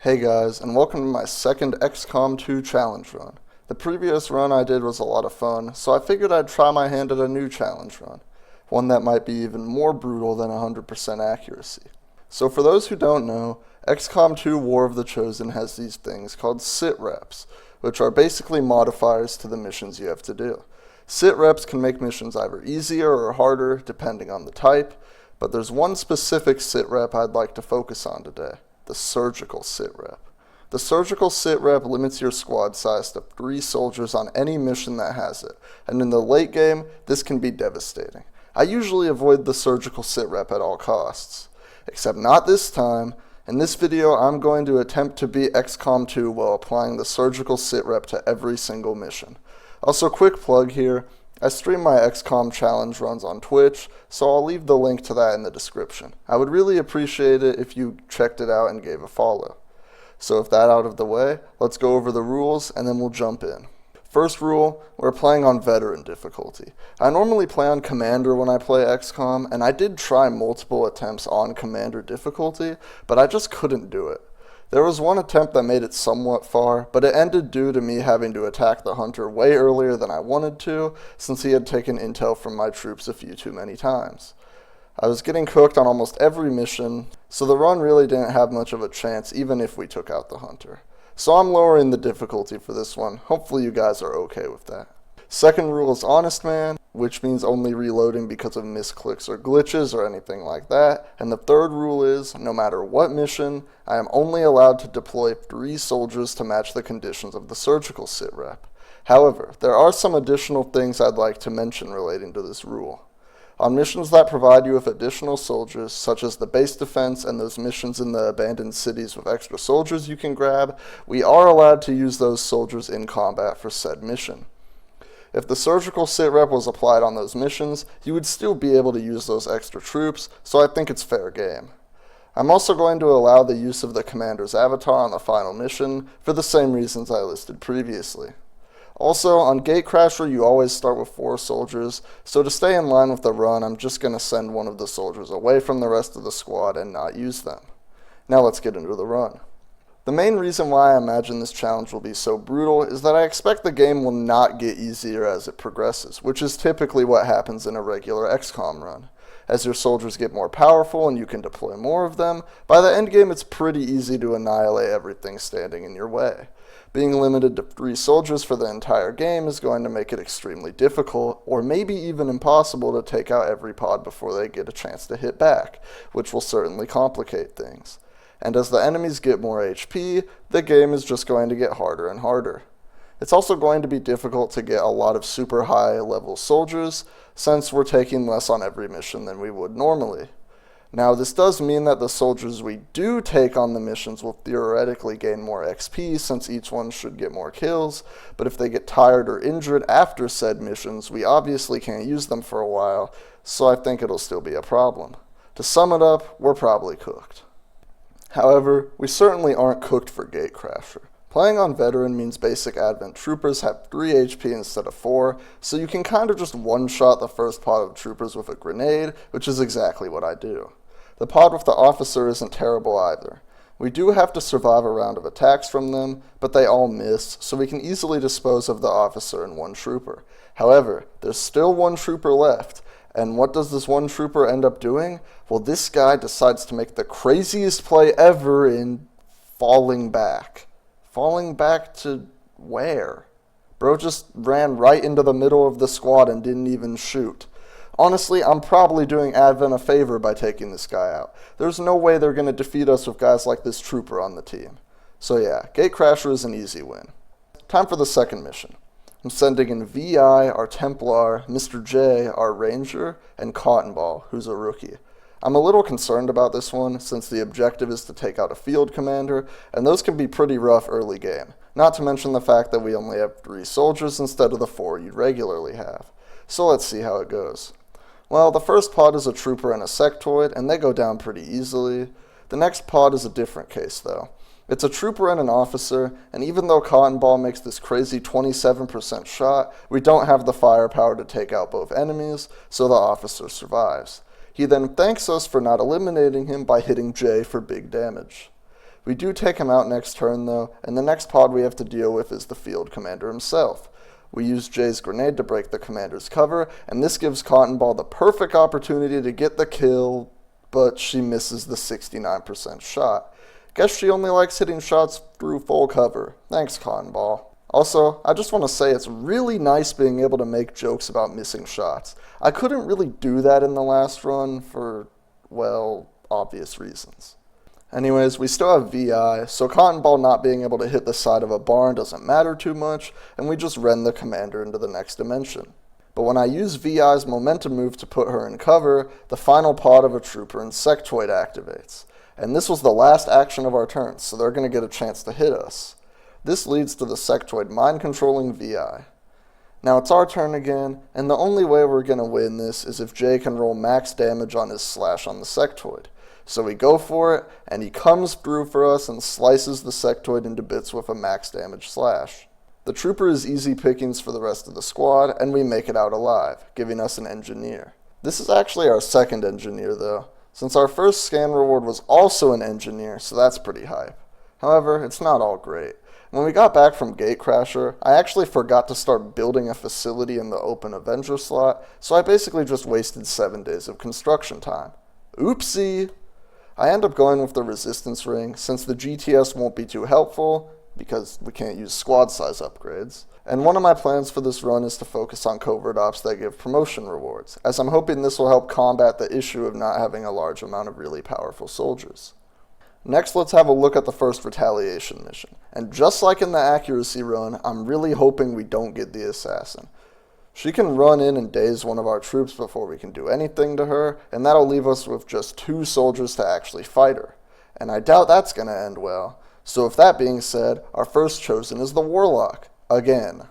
Hey guys, and welcome to my second XCOM 2 challenge run. The previous run I did was a lot of fun, so I figured I'd try my hand at a new challenge run. One that might be even more brutal than 100% accuracy. So for those who don't know, XCOM 2 War of the Chosen has these things called Sitreps, which are basically modifiers to the missions you have to do. Sitreps can make missions either easier or harder, depending on the type, but there's one specific Sitrep I'd like to focus on today. The Surgical Sitrep. The Surgical Sitrep limits your squad size to 3 soldiers on any mission that has it, and in the late game, this can be devastating. I usually avoid the Surgical Sitrep at all costs, except not this time. In this video, I'm going to attempt to beat XCOM 2 while applying the Surgical Sitrep to every single mission. Also, quick plug here, I stream my XCOM challenge runs on Twitch, so I'll leave the link to that in the description. I would really appreciate it if you checked it out and gave a follow. So with that out of the way, let's go over the rules and then we'll jump in. First rule, we're playing on veteran difficulty. I normally play on commander when I play XCOM, and I did try multiple attempts on commander difficulty, but I just couldn't do it. There was one attempt that made it somewhat far, but it ended due to me having to attack the hunter way earlier than I wanted to, since he had taken intel from my troops a few too many times. I was getting cooked on almost every mission, so the run really didn't have much of a chance even if we took out the hunter. So I'm lowering the difficulty for this one. Hopefully you guys are okay with that. Second rule is Honest Man, which means only reloading because of misclicks or glitches or anything like that. And the third rule is, no matter what mission, I am only allowed to deploy 3 soldiers to match the conditions of the Surgical Sitrep. However, there are some additional things I'd like to mention relating to this rule. On missions that provide you with additional soldiers, such as the base defense and those missions in the abandoned cities with extra soldiers you can grab, we are allowed to use those soldiers in combat for said mission. If the Surgical Sitrep was applied on those missions, you would still be able to use those extra troops, so I think it's fair game. I'm also going to allow the use of the commander's avatar on the final mission for the same reasons I listed previously. Also, on Gatecrasher you always start with 4 soldiers, so to stay in line with the run, I'm just going to send one of the soldiers away from the rest of the squad and not use them. Now let's get into the run. The main reason why I imagine this challenge will be so brutal is that I expect the game will not get easier as it progresses, which is typically what happens in a regular XCOM run. As your soldiers get more powerful and you can deploy more of them, by the end game it's pretty easy to annihilate everything standing in your way. Being limited to 3 soldiers for the entire game is going to make it extremely difficult, or maybe even impossible to take out every pod before they get a chance to hit back, which will certainly complicate things. And as the enemies get more HP, the game is just going to get harder and harder. It's also going to be difficult to get a lot of super high level soldiers, since we're taking less on every mission than we would normally. Now this does mean that the soldiers we do take on the missions will theoretically gain more XP, since each one should get more kills, but if they get tired or injured after said missions, we obviously can't use them for a while, so I think it'll still be a problem. To sum it up, we're probably cooked. However, we certainly aren't cooked for Gatecrasher. Playing on veteran means basic advent troopers have 3 HP instead of 4, so you can kinda just one-shot the first pod of troopers with a grenade, which is exactly what I do. The pod with the officer isn't terrible either. We do have to survive a round of attacks from them, but they all miss, so we can easily dispose of the officer and 1 trooper. However, there's still 1 trooper left, and what does this 1 trooper end up doing? Well, this guy decides to make the craziest play ever in falling back. Falling back to where? Bro just ran right into the middle of the squad and didn't even shoot. Honestly, I'm probably doing Advent a favor by taking this guy out. There's no way they're going to defeat us with guys like this trooper on the team. So yeah, Gatecrasher is an easy win. Time for the second mission. I'm sending in VI, our Templar, Mr. J, our Ranger, and Cotton Ball, who's a rookie. I'm a little concerned about this one, since the objective is to take out a field commander, and those can be pretty rough early game, not to mention the fact that we only have 3 soldiers instead of the 4 you'd regularly have. So let's see how it goes. Well, the first pod is a trooper and a sectoid, and they go down pretty easily. The next pod is a different case though. It's a trooper and an officer, and even though Cotton Ball makes this crazy 27% shot, we don't have the firepower to take out both enemies, so the officer survives. He then thanks us for not eliminating him by hitting J for big damage. We do take him out next turn though, and the next pod we have to deal with is the field commander himself. We use Jay's grenade to break the commander's cover, and this gives Cotton Ball the perfect opportunity to get the kill, but she misses the 69% shot. Guess she only likes hitting shots through full cover. Thanks, Cotton Ball. Also, I just want to say it's really nice being able to make jokes about missing shots. I couldn't really do that in the last run for, well, obvious reasons. Anyways, we still have VI, so Cotton Ball not being able to hit the side of a barn doesn't matter too much, and we just rend the commander into the next dimension. But when I use VI's momentum move to put her in cover, the final pod of a trooper insectoid activates. And this was the last action of our turn, so they're going to get a chance to hit us. This leads to the sectoid mind-controlling VI. Now it's our turn again, and the only way we're going to win this is if Jay can roll max damage on his slash on the sectoid. So we go for it, and he comes through for us and slices the sectoid into bits with a max damage slash. The trooper is easy pickings for the rest of the squad, and we make it out alive, giving us an engineer. This is actually our second engineer though, since our first scan reward was also an engineer, so that's pretty hype. However, it's not all great. When we got back from Gatecrasher, I actually forgot to start building a facility in the open Avenger slot, so I basically just wasted 7 days of construction time. Oopsie! I end up going with the resistance ring, since the GTS won't be too helpful, because we can't use squad size upgrades. And one of my plans for this run is to focus on covert ops that give promotion rewards, as I'm hoping this will help combat the issue of not having a large amount of really powerful soldiers. Next, let's have a look at the first Retaliation mission. And just like in the accuracy run, I'm really hoping we don't get the assassin. She can run in and daze one of our troops before we can do anything to her, and that'll leave us with just 2 soldiers to actually fight her. And I doubt that's going to end well. So with that being said, our first chosen is the Warlock. Again.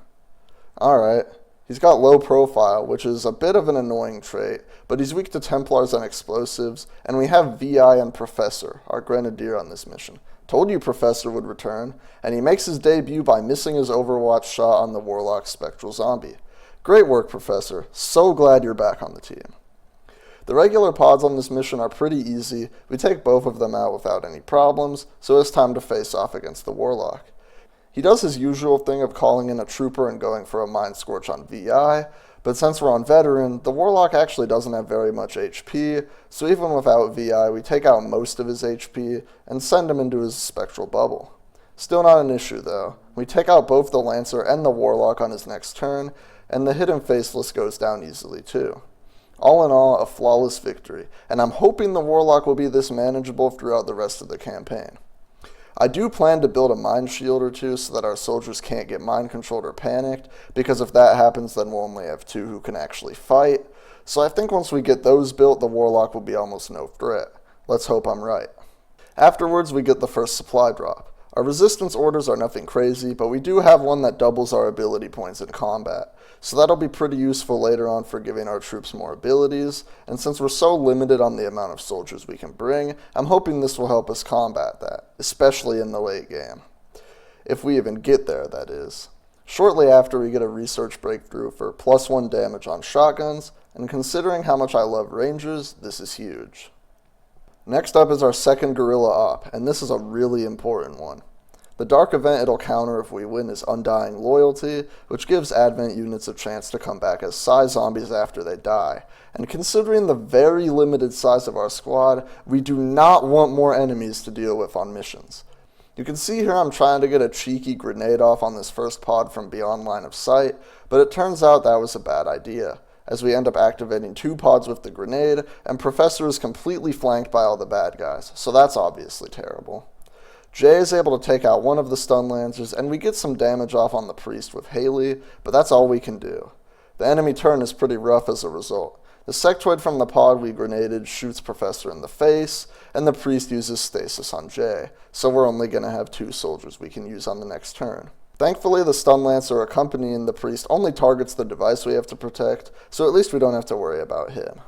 Alright, he's got low profile, which is a bit of an annoying trait, but he's weak to Templars and explosives, and we have VI and Professor, our Grenadier on this mission. Told you Professor would return, and he makes his debut by missing his Overwatch shot on the Warlock Spectral Zombie. Great work, Professor. So glad you're back on the team. The regular pods on this mission are pretty easy. We take both of them out without any problems, so it's time to face off against the Warlock. He does his usual thing of calling in a trooper and going for a Mind Scorch on VI, but since we're on Veteran, the Warlock actually doesn't have very much HP, so even without VI, we take out most of his HP and send him into his Spectral Bubble. Still not an issue though. We take out both the Lancer and the Warlock on his next turn, and the Hidden Faceless goes down easily too. All in all, a flawless victory, and I'm hoping the Warlock will be this manageable throughout the rest of the campaign. I do plan to build a mind shield or two so that our soldiers can't get mind controlled or panicked, because if that happens then we'll only have 2 who can actually fight. So I think once we get those built, the Warlock will be almost no threat. Let's hope I'm right. Afterwards we get the first supply drop. Our resistance orders are nothing crazy, but we do have one that doubles our ability points in combat, so that'll be pretty useful later on for giving our troops more abilities, and since we're so limited on the amount of soldiers we can bring, I'm hoping this will help us combat that, especially in the late game. If we even get there, that is. Shortly after, we get a research breakthrough for +1 damage on shotguns, and considering how much I love rangers, this is huge. Next up is our second guerrilla op, and this is a really important one. The dark event it'll counter if we win is Undying Loyalty, which gives Advent units a chance to come back as Psy zombies after they die. And considering the very limited size of our squad, we do not want more enemies to deal with on missions. You can see here I'm trying to get a cheeky grenade off on this first pod from beyond line of sight, but it turns out that was a bad idea, as we end up activating 2 pods with the grenade, and Professor is completely flanked by all the bad guys, so that's obviously terrible. Jay is able to take out one of the stun lancers, and we get some damage off on the priest with Haley, but that's all we can do. The enemy turn is pretty rough as a result. The sectoid from the pod we grenaded shoots Professor in the face, and the priest uses stasis on Jay, so we're only going to have 2 soldiers we can use on the next turn. Thankfully, the stun lancer accompanying the priest only targets the device we have to protect, so at least we don't have to worry about him.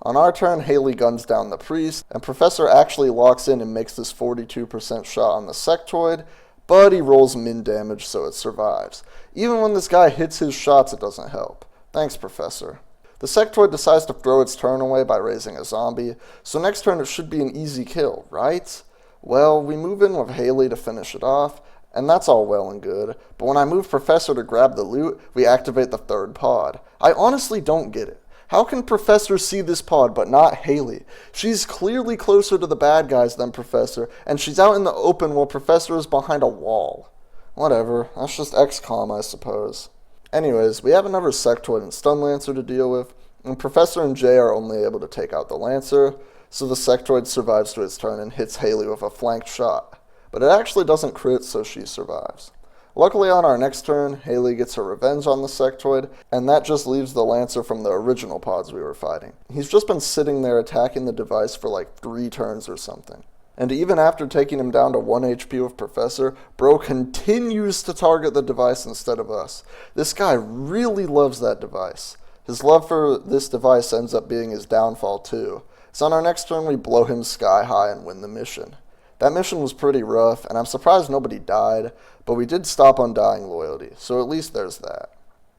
On our turn, Haley guns down the priest, and Professor actually locks in and makes this 42% shot on the sectoid, but he rolls min damage so it survives. Even when this guy hits his shots, it doesn't help. Thanks, Professor. The sectoid decides to throw its turn away by raising a zombie, so next turn it should be an easy kill, right? Well, we move in with Haley to finish it off, and that's all well and good, but when I move Professor to grab the loot, we activate the third pod. I honestly don't get it. How can Professor see this pod but not Haley? She's clearly closer to the bad guys than Professor, and she's out in the open while Professor is behind a wall. Whatever, that's just XCOM, I suppose. Anyways, we have another Sectoid and Stun Lancer to deal with, and Professor and Jay are only able to take out the Lancer, so the Sectoid survives to its turn and hits Haley with a flanked shot. But it actually doesn't crit, so she survives. Luckily on our next turn, Haley gets her revenge on the Sectoid, and that just leaves the Lancer from the original pods we were fighting. He's just been sitting there attacking the device for like 3 turns or something. And even after taking him down to 1 HP with Professor, bro continues to target the device instead of us. This guy really loves that device. His love for this device ends up being his downfall too. So on our next turn we blow him sky high and win the mission. That mission was pretty rough, and I'm surprised nobody died, but we did stop undying loyalty, so at least there's that.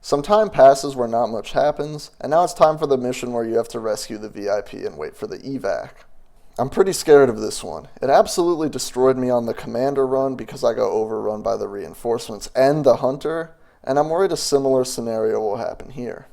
Some time passes where not much happens, and now it's time for the mission where you have to rescue the VIP and wait for the evac. I'm pretty scared of this one. It absolutely destroyed me on the commander run because I got overrun by the reinforcements and the hunter, and I'm worried a similar scenario will happen here.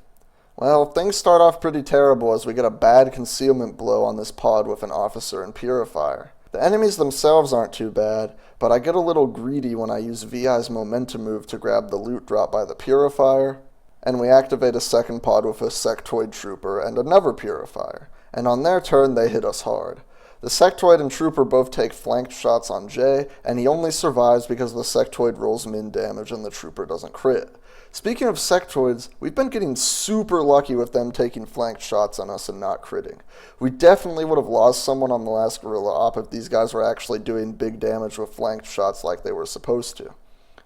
Well, things start off pretty terrible as we get a bad concealment blow on this pod with an officer and purifier. The enemies themselves aren't too bad, but I get a little greedy when I use VI's momentum move to grab the loot drop by the purifier, and we activate a second pod with a Sectoid trooper and another purifier, and on their turn they hit us hard. The Sectoid and trooper both take flanked shots on Jay, and he only survives because the Sectoid rolls min damage and the trooper doesn't crit. Speaking of Sectoids, we've been getting super lucky with them taking flanked shots on us and not critting. We definitely would have lost someone on the last Guerrilla Op if these guys were actually doing big damage with flanked shots like they were supposed to.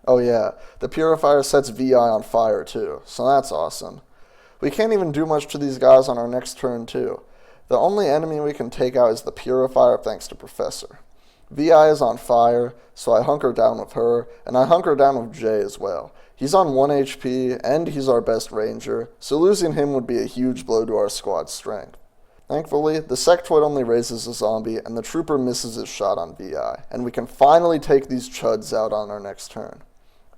Oh yeah, the Purifier sets VI on fire too, so that's awesome. We can't even do much to these guys on our next turn too. The only enemy we can take out is the Purifier thanks to Professor. VI is on fire, so I hunker down with her, and I hunker down with Jay as well. He's on 1 HP, and he's our best ranger, so losing him would be a huge blow to our squad's strength. Thankfully, the Sectoid only raises a zombie, and the trooper misses his shot on VI, and we can finally take these chuds out on our next turn.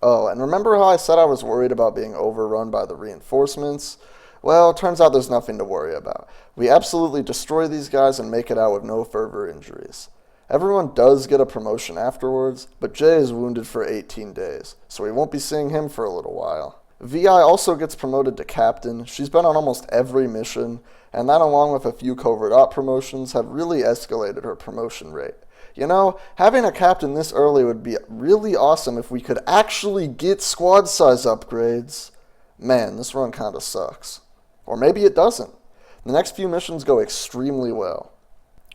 Oh, and remember how I said I was worried about being overrun by the reinforcements? Well, turns out there's nothing to worry about. We absolutely destroy these guys and make it out with no further injuries. Everyone does get a promotion afterwards, but Jay is wounded for 18 days, so we won't be seeing him for a little while. VI also gets promoted to captain. She's been on almost every mission, and that along with a few covert op promotions have really escalated her promotion rate. You know, having a captain this early would be really awesome if we could actually get squad size upgrades. Man, this run kinda sucks. Or maybe it doesn't. The next few missions go extremely well.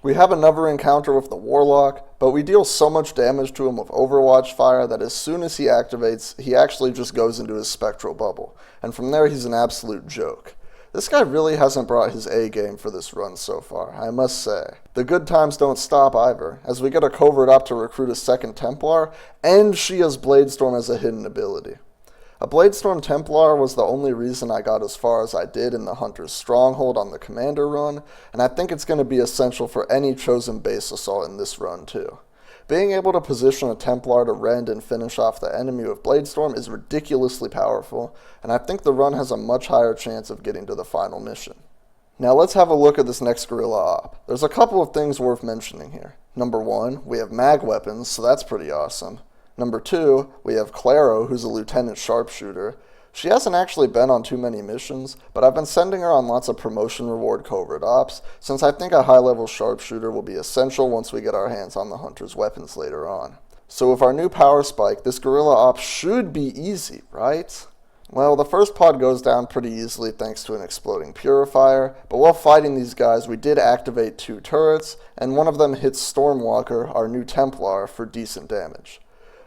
We have another encounter with the Warlock, but we deal so much damage to him with Overwatch fire that as soon as he activates, he actually just goes into his spectral bubble, and from there he's an absolute joke. This guy really hasn't brought his A game for this run so far, I must say. The good times don't stop either, as we get a covert op to recruit a second Templar, and she has Bladestorm as a hidden ability. A Bladestorm Templar was the only reason I got as far as I did in the Hunter's Stronghold on the Commander run, and I think it's going to be essential for any chosen base assault in this run too. Being able to position a Templar to rend and finish off the enemy with Bladestorm is ridiculously powerful, and I think the run has a much higher chance of getting to the final mission. Now let's have a look at this next Guerrilla Op. There's a couple of things worth mentioning here. Number 1, we have mag weapons, so that's pretty awesome. Number 2, we have Claro, who's a lieutenant sharpshooter. She hasn't actually been on too many missions, but I've been sending her on lots of promotion reward covert ops, since I think a high-level sharpshooter will be essential once we get our hands on the Hunter's weapons later on. So with our new power spike, this Guerrilla Op should be easy, right? Well, the first pod goes down pretty easily thanks to an exploding purifier, but while fighting these guys, we did activate 2 turrets, and one of them hits Stormwalker, our new Templar, for decent damage.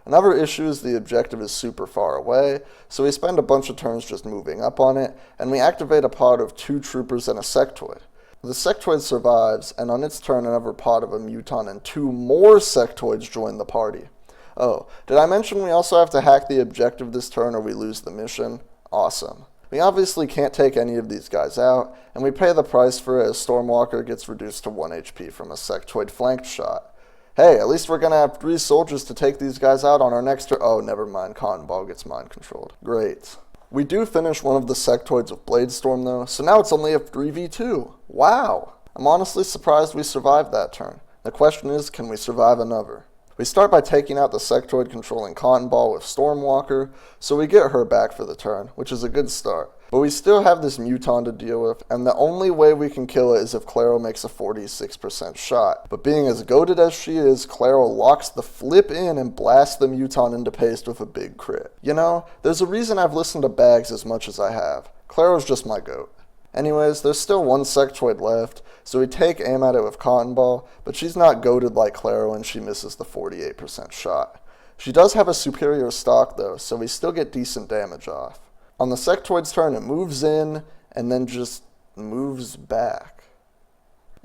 Another issue is the objective is super far away, so we spend a bunch of turns just moving up on it, and we activate a pod of 2 troopers and a Sectoid. The Sectoid survives, and on its turn another pod of a Muton and 2 more Sectoids join the party. Oh, did I mention we also have to hack the objective this turn or we lose the mission? Awesome. We obviously can't take any of these guys out, and we pay the price for it as Stormwalker gets reduced to 1 HP from a Sectoid flanked shot. Hey, at least we're gonna have 3 soldiers to take these guys out on our next turn. Oh, never mind, Cotton Ball gets mind controlled. Great. We do finish one of the sectoids with Bladestorm though, so now it's only a 3v2. Wow. I'm honestly surprised we survived that turn. The question is, can we survive another? We start by taking out the sectoid controlling Cotton Ball with Stormwalker, so we get her back for the turn, which is a good start. But we still have this Muton to deal with, and the only way we can kill it is if Claro makes a 46% shot. But being as goated as she is, Claro locks the flip in and blasts the Muton into paste with a big crit. You know, there's a reason I've listened to Bags as much as I have. Claro's just my goat. Anyways, there's still one sectoid left, so we take aim at it with Cotton Ball, but she's not goated like Claro and she misses the 48% shot. She does have a superior stock though, so we still get decent damage off. On the sectoid's turn, it moves in and then just moves back.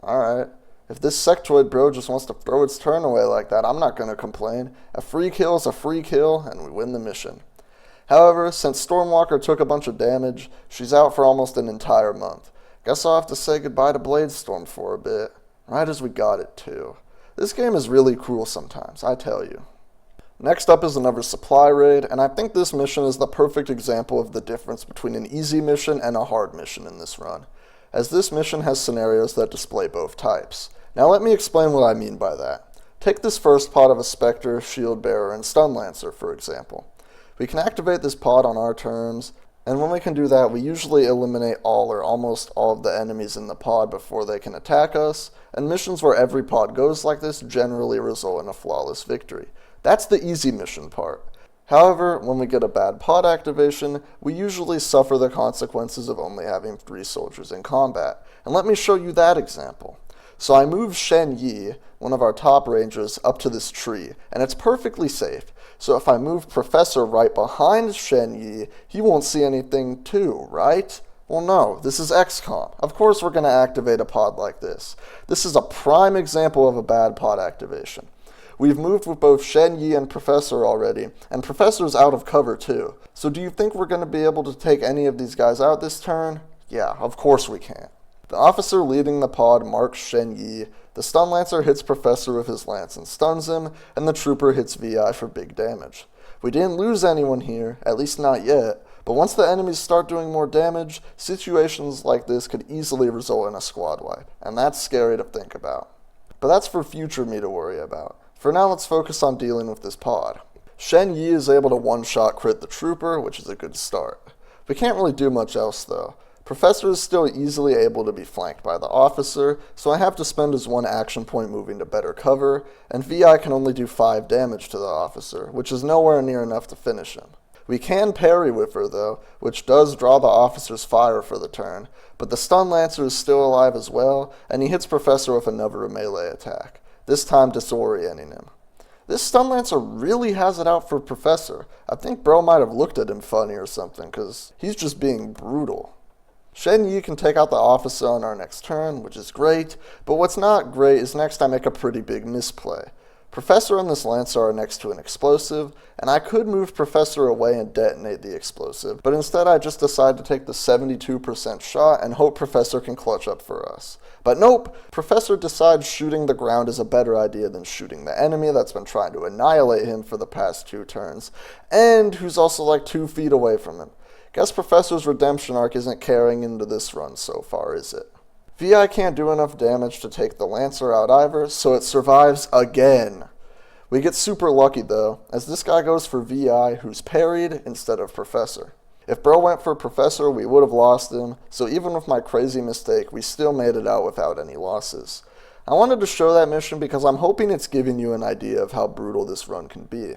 Alright, if this sectoid bro just wants to throw its turn away like that, I'm not going to complain. A free kill is a free kill, and we win the mission. However, since Stormwalker took a bunch of damage, she's out for almost an entire month. Guess I'll have to say goodbye to Bladestorm for a bit. Right as we got it too. This game is really cruel sometimes, I tell you. Next up is another supply raid, and I think this mission is the perfect example of the difference between an easy mission and a hard mission in this run, as this mission has scenarios that display both types. Now let me explain what I mean by that. Take this first pod of a Spectre, Shield Bearer, and Stun Lancer for example. We can activate this pod on our terms, and when we can do that, we usually eliminate all or almost all of the enemies in the pod before they can attack us, and missions where every pod goes like this generally result in a flawless victory. That's the easy mission part. However, when we get a bad pod activation, we usually suffer the consequences of only having 3 soldiers in combat, and let me show you that example. So I move Shen Yi, one of our top rangers, up to this tree, and it's perfectly safe. So if I move Professor right behind Shen Yi, he won't see anything too, right? Well no, this is XCOM. Of course we're going to activate a pod like this. This is a prime example of a bad pod activation. We've moved with both Shen Yi and Professor already, and Professor's out of cover too. So do you think we're going to be able to take any of these guys out this turn? Yeah, of course we can. The officer leading the pod marks Shen Yi, the Stun Lancer hits Professor with his lance and stuns him, and the Trooper hits VI for big damage. We didn't lose anyone here, at least not yet, but once the enemies start doing more damage, situations like this could easily result in a squad wipe, and that's scary to think about. But that's for future me to worry about. For now, let's focus on dealing with this pod. Shen Yi is able to one-shot crit the Trooper, which is a good start. We can't really do much else though. Professor is still easily able to be flanked by the officer, so I have to spend his 1 action point moving to better cover, and VI can only do 5 damage to the officer, which is nowhere near enough to finish him. We can parry with her though, which does draw the officer's fire for the turn, but the Stun Lancer is still alive as well, and he hits Professor with another melee attack, this time disorienting him. This Stun Lancer really has it out for Professor. I think bro might have looked at him funny or something, cause he's just being brutal. Shen Yi can take out the officer on our next turn, which is great, but what's not great is next I make a pretty big misplay. Professor and this Lancer are next to an explosive, and I could move Professor away and detonate the explosive, but instead I just decide to take the 72% shot and hope Professor can clutch up for us. But nope, Professor decides shooting the ground is a better idea than shooting the enemy that's been trying to annihilate him for the past 2 turns, and who's also like 2 feet away from him. Guess Professor's redemption arc isn't carrying into this run so far, is it? VI can't do enough damage to take the Lancer out either, so it survives again. We get super lucky though, as this guy goes for VI, who's parried instead of Professor. If bro went for Professor, we would have lost him, so even with my crazy mistake, we still made it out without any losses. I wanted to show that mission because I'm hoping it's giving you an idea of how brutal this run can be.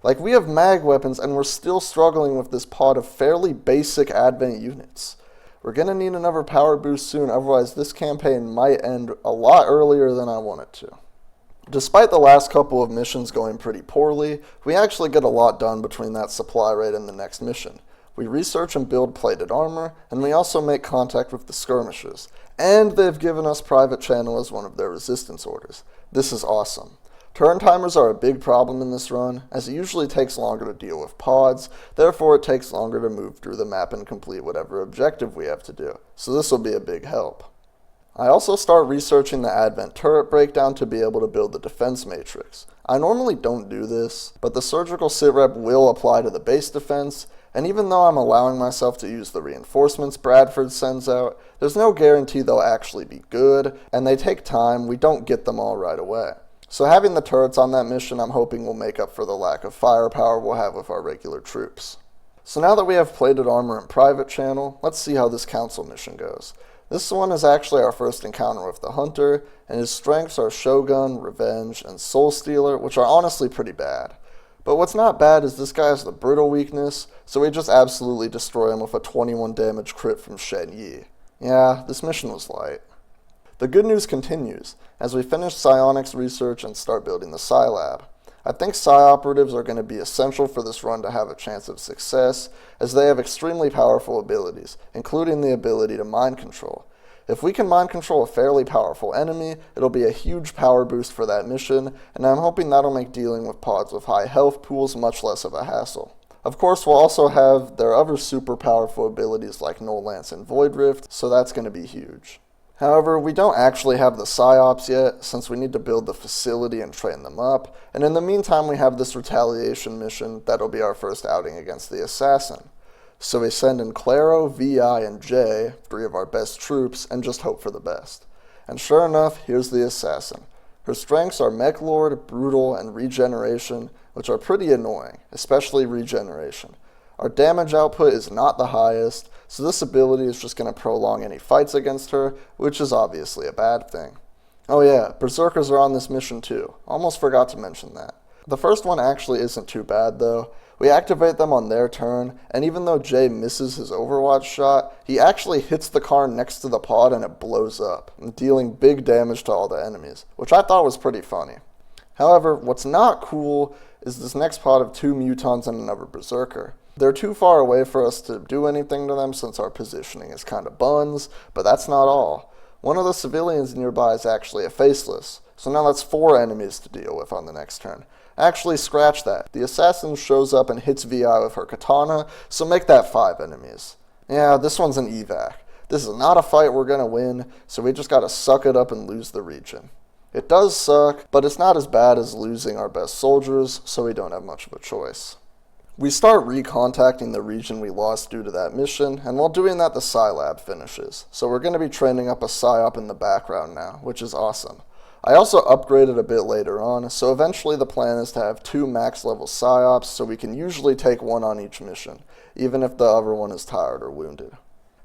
Like, we have mag weapons and we're still struggling with this pod of fairly basic advent units. We're gonna need another power boost soon, otherwise this campaign might end a lot earlier than I want it to. Despite the last couple of missions going pretty poorly, we actually get a lot done between that supply raid and the next mission. We research and build plated armor, and we also make contact with the skirmishers. And they've given us private channel as one of their resistance orders. This is awesome. Turn timers are a big problem in this run, as it usually takes longer to deal with pods, therefore it takes longer to move through the map and complete whatever objective we have to do, so this will be a big help. I also start researching the Advent turret breakdown to be able to build the defense matrix. I normally don't do this, but the Surgical Sitrep will apply to the base defense, and even though I'm allowing myself to use the reinforcements Bradford sends out, there's no guarantee they'll actually be good, and they take time. We don't get them all right away. So having the turrets on that mission I'm hoping will make up for the lack of firepower we'll have with our regular troops. So now that we have plated armor and private channel, let's see how this council mission goes. This one is actually our first encounter with the Hunter, and his strengths are Shogun, Revenge, and Soul Stealer, which are honestly pretty bad. But what's not bad is this guy has the Brittle weakness, so we just absolutely destroy him with a 21 damage crit from Shen Yi. Yeah, this mission was light. The good news continues, as we finish psionics research and start building the Psi Lab. I think Psi operatives are going to be essential for this run to have a chance of success, as they have extremely powerful abilities, including the ability to mind control. If we can mind control a fairly powerful enemy, it'll be a huge power boost for that mission, and I'm hoping that'll make dealing with pods with high health pools much less of a hassle. Of course, we'll also have their other super powerful abilities like Null Lance and Void Rift, so that's going to be huge. However, we don't actually have the PsyOps yet, since we need to build the facility and train them up, and in the meantime we have this Retaliation mission that'll be our first outing against the Assassin. So we send in Claro, Vi, and Jay, 3 of our best troops, and just hope for the best. And sure enough, here's the Assassin. Her strengths are Mech Lord, Brutal, and Regeneration, which are pretty annoying, especially Regeneration. Our damage output is not the highest, so this ability is just going to prolong any fights against her, which is obviously a bad thing. Oh yeah, Berserkers are on this mission too. Almost forgot to mention that. The first one actually isn't too bad though. We activate them on their turn, and even though Jay misses his Overwatch shot, he actually hits the car next to the pod and it blows up, dealing big damage to all the enemies, which I thought was pretty funny. However, what's not cool is this next pod of 2 Mutons and another Berserker. They're too far away for us to do anything to them since our positioning is kind of buns, but that's not all. One of the civilians nearby is actually a Faceless, so now that's 4 enemies to deal with on the next turn. Actually, scratch that. The assassin shows up and hits Vi with her katana, so make that 5 enemies. Yeah, this one's an evac. This is not a fight we're gonna win, so we just gotta suck it up and lose the region. It does suck, but it's not as bad as losing our best soldiers, so we don't have much of a choice. We start recontacting the region we lost due to that mission, and while doing that the Psi Lab finishes, so we're going to be training up a PsyOp in the background now, which is awesome. I also upgraded a bit later on, so eventually the plan is to have 2 max level PsyOps, so we can usually take 1 on each mission, even if the other one is tired or wounded.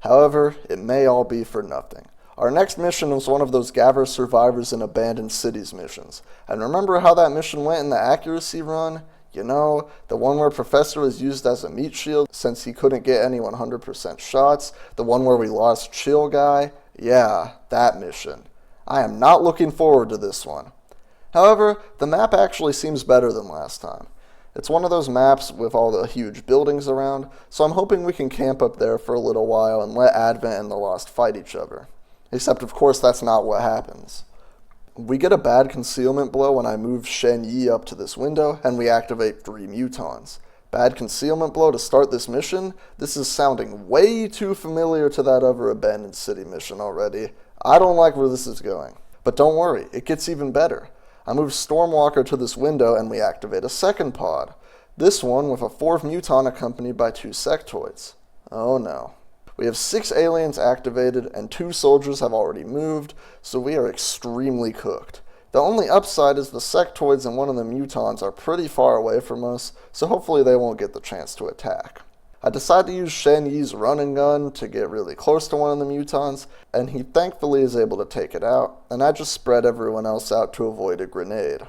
However, it may all be for nothing. Our next mission was one of those Gather Survivors in Abandoned Cities missions, and remember how that mission went in the accuracy run? You know, the one where Professor was used as a meat shield since he couldn't get any 100% shots, the one where we lost Chill Guy? Yeah, that mission. I am not looking forward to this one. However, the map actually seems better than last time. It's one of those maps with all the huge buildings around, so I'm hoping we can camp up there for a little while and let Advent and the Lost fight each other. Except of course that's not what happens. We get a bad concealment blow when I move Shen Yi up to this window, and we activate 3 Mutons. Bad concealment blow to start this mission? This is sounding way too familiar to that other Abandoned City mission already. I don't like where this is going. But don't worry, it gets even better. I move Stormwalker to this window and we activate a second pod. This one with a 4th Muton accompanied by 2 sectoids. Oh no. We have 6 aliens activated and 2 soldiers have already moved, so we are extremely cooked. The only upside is the sectoids and one of the Mutons are pretty far away from us, so hopefully they won't get the chance to attack. I decide to use Shen Yi's run and gun to get really close to one of the Mutons, and he thankfully is able to take it out, and I just spread everyone else out to avoid a grenade.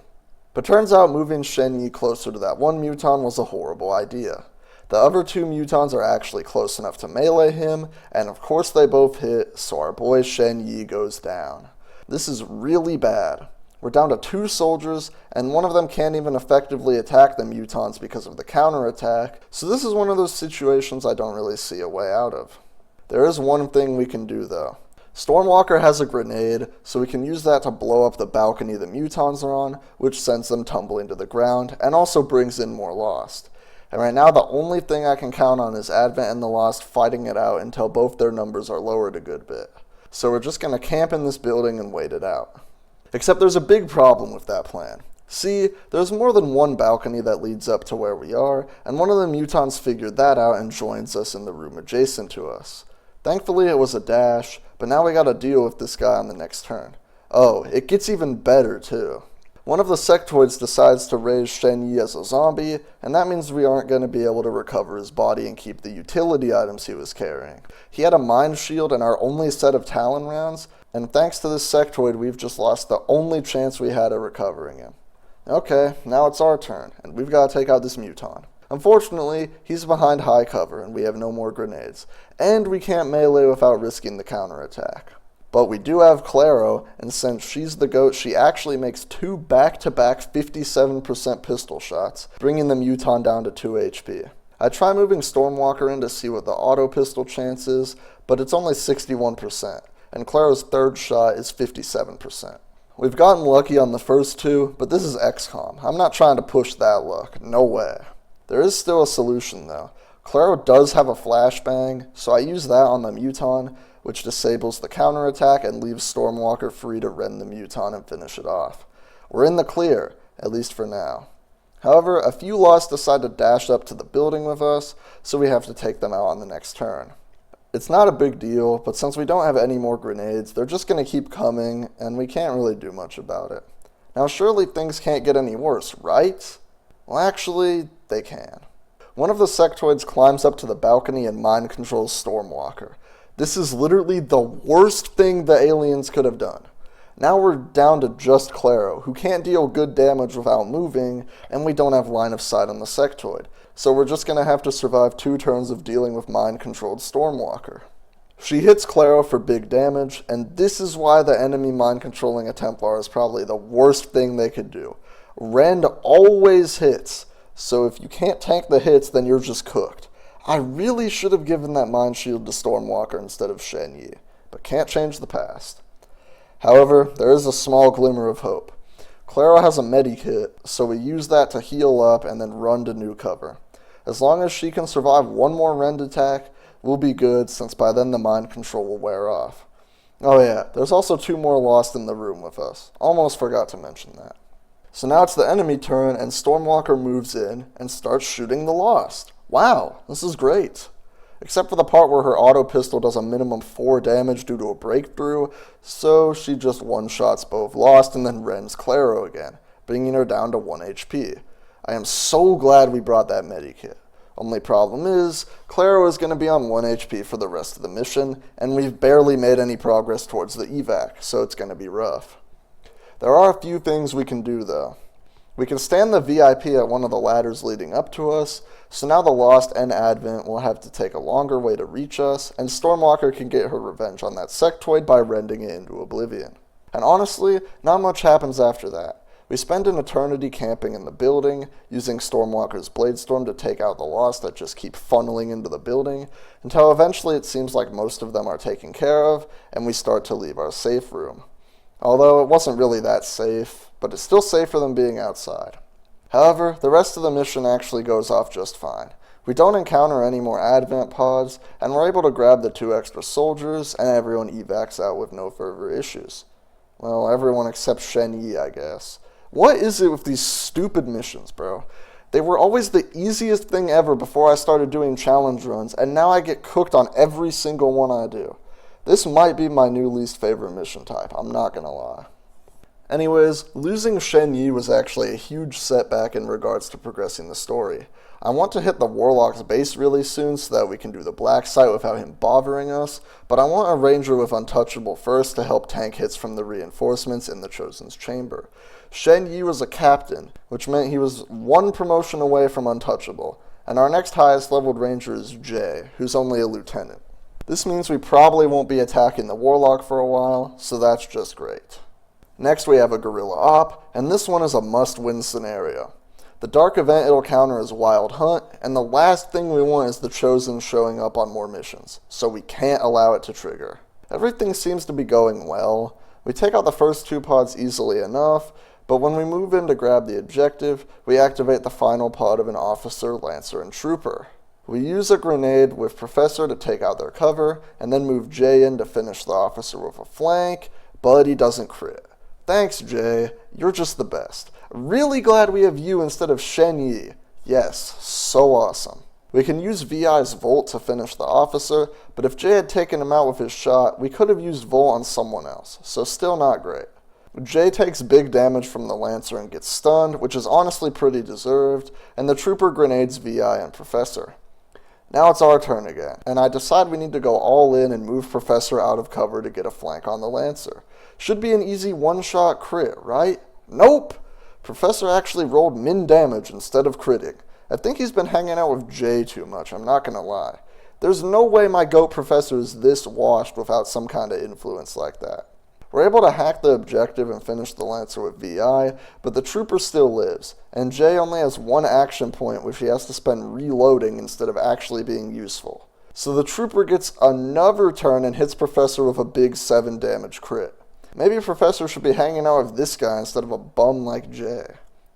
But turns out moving Shen Yi closer to that one Muton was a horrible idea. The other 2 Mutons are actually close enough to melee him, and of course they both hit, so our boy Shen Yi goes down. This is really bad. We're down to 2 soldiers, and one of them can't even effectively attack the Mutons because of the counterattack, so this is one of those situations I don't really see a way out of. There is one thing we can do though. Stormwalker has a grenade, so we can use that to blow up the balcony the Mutons are on, which sends them tumbling to the ground, and also brings in more Lost. And right now the only thing I can count on is Advent and the Lost fighting it out until both their numbers are lowered a good bit. So we're just going to camp in this building and wait it out. Except there's a big problem with that plan. See, there's more than one balcony that leads up to where we are, and one of the mutants figured that out and joins us in the room adjacent to us. Thankfully it was a dash, but now we gotta deal with this guy on the next turn. Oh, it gets even better too. One of the sectoids decides to raise Shen Yi as a zombie, and that means we aren't going to be able to recover his body and keep the utility items he was carrying. He had a mind shield and our only set of Talon rounds, and thanks to this sectoid we've just lost the only chance we had of recovering him. Okay, now it's our turn, and we've got to take out this mutant. Unfortunately, he's behind high cover and we have no more grenades, and we can't melee without risking the counterattack. But we do have Claro, and since she's the GOAT, she actually makes 2 back-to-back 57% pistol shots, bringing the mutant down to 2 HP. I try moving Stormwalker in to see what the auto pistol chance is, but it's only 61%, and Claro's third shot is 57%. We've gotten lucky on the first 2, but this is XCOM. I'm not trying to push that luck, no way. There is still a solution though. Claro does have a flashbang, so I use that on the mutant, which disables the counterattack and leaves Stormwalker free to rend the mutant and finish it off. We're in the clear, at least for now. However, a few Lost decide to dash up to the building with us, so we have to take them out on the next turn. It's not a big deal, but since we don't have any more grenades, they're just going to keep coming, and we can't really do much about it. Now surely things can't get any worse, right? Well actually, they can. One of the sectoids climbs up to the balcony and mind controls Stormwalker. This is literally the worst thing the aliens could have done. Now we're down to just Claro, who can't deal good damage without moving, and we don't have line of sight on the sectoid. So we're just going to have to survive 2 turns of dealing with mind-controlled Stormwalker. She hits Claro for big damage, and this is why the enemy mind-controlling a Templar is probably the worst thing they could do. Rend always hits, so if you can't tank the hits, then you're just cooked. I really should have given that mind shield to Stormwalker instead of Shen Yi, but can't change the past. However, there is a small glimmer of hope. Claro has a medikit, so we use that to heal up and then run to new cover. As long as she can survive one more rend attack, we'll be good, since by then the mind control will wear off. Oh yeah, there's also 2 more Lost in the room with us. Almost forgot to mention that. So now it's the enemy turn, and Stormwalker moves in and starts shooting the Lost. Wow, this is great. Except for the part where her auto pistol does a minimum 4 damage due to a breakthrough, so she just one-shots both Lost and then rends Claro again, bringing her down to 1 HP. I am so glad we brought that medikit. Only problem is, Claro is going to be on 1 HP for the rest of the mission, and we've barely made any progress towards the evac, so it's going to be rough. There are a few things we can do though. We can stand the VIP at one of the ladders leading up to us, so now the Lost and Advent will have to take a longer way to reach us, and Stormwalker can get her revenge on that sectoid by rending it into oblivion. And honestly, not much happens after that. We spend an eternity camping in the building, using Stormwalker's Bladestorm to take out the Lost that just keep funneling into the building, until eventually it seems like most of them are taken care of, and we start to leave our safe room. Although it wasn't really that safe, but it's still safer than being outside. However, the rest of the mission actually goes off just fine. We don't encounter any more Advent pods, and we're able to grab the 2 extra soldiers, and everyone evacs out with no further issues. Well, everyone except Shen Yi, I guess. What is it with these stupid missions, bro? They were always the easiest thing ever before I started doing challenge runs, and now I get cooked on every single one I do. This might be my new least favorite mission type, I'm not gonna lie. Anyways, losing Shen Yi was actually a huge setback in regards to progressing the story. I want to hit the Warlock's base really soon so that we can do the Blacksite without him bothering us, but I want a Ranger with Untouchable first to help tank hits from the reinforcements in the Chosen's chamber. Shen Yi was a captain, which meant he was 1 promotion away from Untouchable, and our next highest leveled Ranger is Jay, who's only a lieutenant. This means we probably won't be attacking the Warlock for a while, so that's just great. Next we have a Guerrilla Op, and this one is a must-win scenario. The dark event it'll counter is Wild Hunt, and the last thing we want is the Chosen showing up on more missions, so we can't allow it to trigger. Everything seems to be going well. We take out the first 2 pods easily enough, but when we move in to grab the objective, we activate the final pod of an Officer, Lancer, and Trooper. We use a grenade with Professor to take out their cover, and then move Jay in to finish the officer with a flank, but he doesn't crit. Thanks, Jay. You're just the best. Really glad we have you instead of Shen Yi. Yes, so awesome. We can use VI's Volt to finish the officer, but if Jay had taken him out with his shot, we could have used Volt on someone else, so still not great. Jay takes big damage from the Lancer and gets stunned, which is honestly pretty deserved, and the Trooper grenades VI and Professor. Now it's our turn again, and I decide we need to go all in and move Professor out of cover to get a flank on the Lancer. Should be an easy one-shot crit, right? Nope! Professor actually rolled min damage instead of critting. I think he's been hanging out with Jay too much, I'm not gonna lie. There's no way my GOAT Professor is this washed without some kind of influence like that. We're able to hack the objective and finish the Lancer with VI, but the Trooper still lives, and Jay only has one action point which he has to spend reloading instead of actually being useful. So the Trooper gets another turn and hits Professor with a big 7 damage crit. Maybe Professor should be hanging out with this guy instead of a bum like Jay.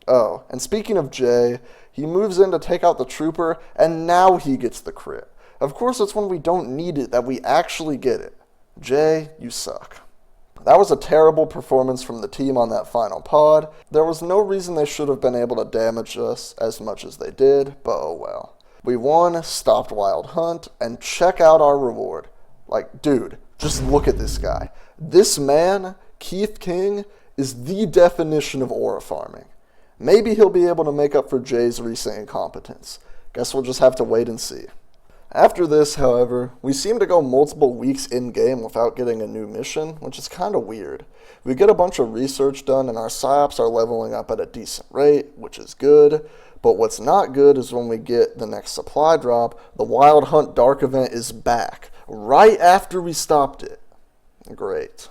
Oh, and speaking of Jay, he moves in to take out the Trooper, and now he gets the crit. Of course it's when we don't need it that we actually get it. Jay, you suck. That was a terrible performance from the team on that final pod. There was no reason they should have been able to damage us as much as they did, but oh well. We won, stopped Wild Hunt, and check out our reward. Like, dude, just look at this guy. This man, Keith King, is the definition of aura farming. Maybe he'll be able to make up for Jay's recent incompetence. Guess we'll just have to wait and see. After this, however, we seem to go multiple weeks in-game without getting a new mission, which is kind of weird. We get a bunch of research done and our PsyOps are leveling up at a decent rate, which is good, but what's not good is when we get the next supply drop, the Wild Hunt Dark event is back, right after we stopped it. Great.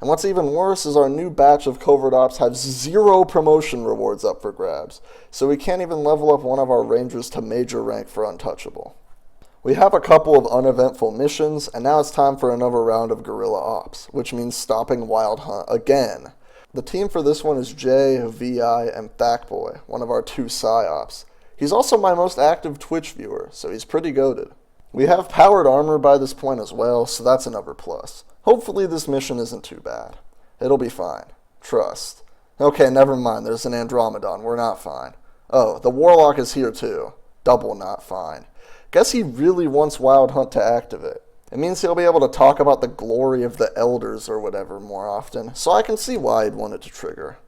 And what's even worse is our new batch of Covert Ops have 0 promotion rewards up for grabs, so we can't even level up one of our Rangers to major rank for Untouchable. We have a couple of uneventful missions, and now it's time for another round of Guerrilla Ops, which means stopping Wild Hunt again. The team for this one is Jay, VI, and Thackboy, one of our 2 PsyOps. He's also my most active Twitch viewer, so he's pretty goated. We have powered armor by this point as well, so that's another plus. Hopefully this mission isn't too bad. It'll be fine. Trust. Okay, never mind, there's an Andromedon, we're not fine. Oh, the Warlock is here too. Double not fine. Guess he really wants Wild Hunt to activate. It means he'll be able to talk about the glory of the Elders or whatever more often, so I can see why he'd want it to trigger.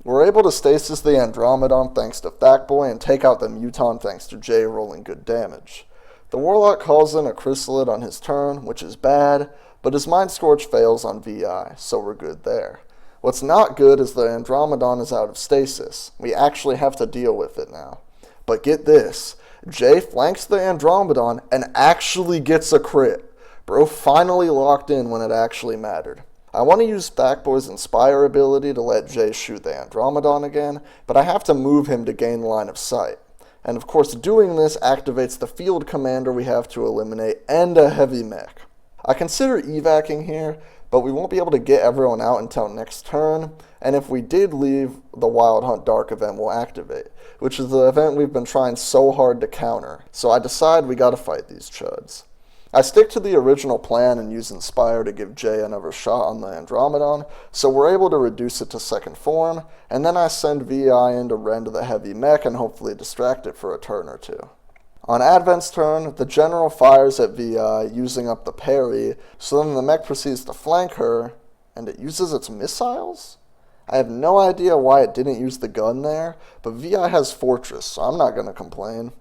We're able to stasis the Andromedon thanks to Thackboy and take out the Muton thanks to Jay rolling good damage. The Warlock calls in a Chrysalid on his turn, which is bad, but his Mind Scorch fails on VI, so we're good there. What's not good is the Andromedon is out of stasis. We actually have to deal with it now. But get this, Jay flanks the Andromedon and actually gets a crit. Bro finally locked in when it actually mattered. I want to use Thackboy's Inspire ability to let Jay shoot the Andromedon again, but I have to move him to gain line of sight. And of course doing this activates the field commander we have to eliminate and a heavy mech. I consider evacing here, but we won't be able to get everyone out until next turn, and if we did leave, the Wild Hunt Dark event will activate, which is the event we've been trying so hard to counter, so I decide we gotta fight these chuds. I stick to the original plan and use Inspire to give Jay another shot on the Andromedon, so we're able to reduce it to second form, and then I send VI in to rend the heavy mech and hopefully distract it for a turn or two. On Advent's turn, the General fires at VI, using up the parry, so then the mech proceeds to flank her, and it uses its missiles? I have no idea why it didn't use the gun there, but VI has Fortress, so I'm not going to complain.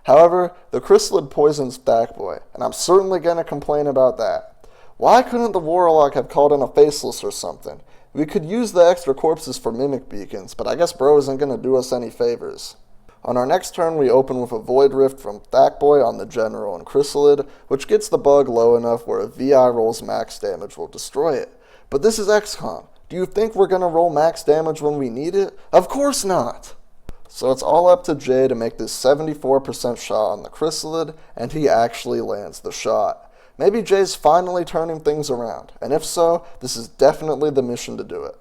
However, the Chrysalid poisons Thackboy, and I'm certainly going to complain about that. Why couldn't the Warlock have called in a Faceless or something? We could use the extra corpses for Mimic Beacons, but I guess bro isn't going to do us any favors. On our next turn, we open with a Void Rift from Thackboy on the General and Chrysalid, which gets the bug low enough where if VI rolls max damage will destroy it. But this is XCOM. Do you think we're going to roll max damage when we need it? Of course not! So it's all up to Jay to make this 74% shot on the Chrysalid, and he actually lands the shot. Maybe Jay's finally turning things around, and if so, this is definitely the mission to do it.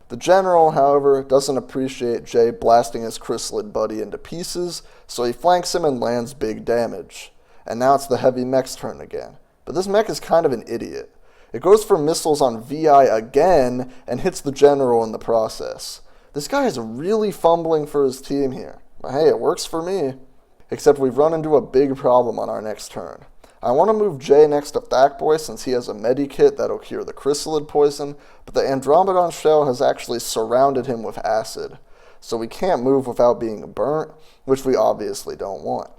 The General, however, doesn't appreciate Jay blasting his Chrysalid buddy into pieces, so he flanks him and lands big damage. and now it's the heavy mech's turn again. But this mech is kind of an idiot. It goes for missiles on VI again and hits the general in the process. This guy is really fumbling for his team here. But hey, it works for me. Except we've run into a big problem on our next turn. I want to move Jay next to Thackboy since he has a medikit that'll cure the chrysalid poison, but the Andromedon shell has actually surrounded him with acid. So we can't move without being burnt, which we obviously don't want.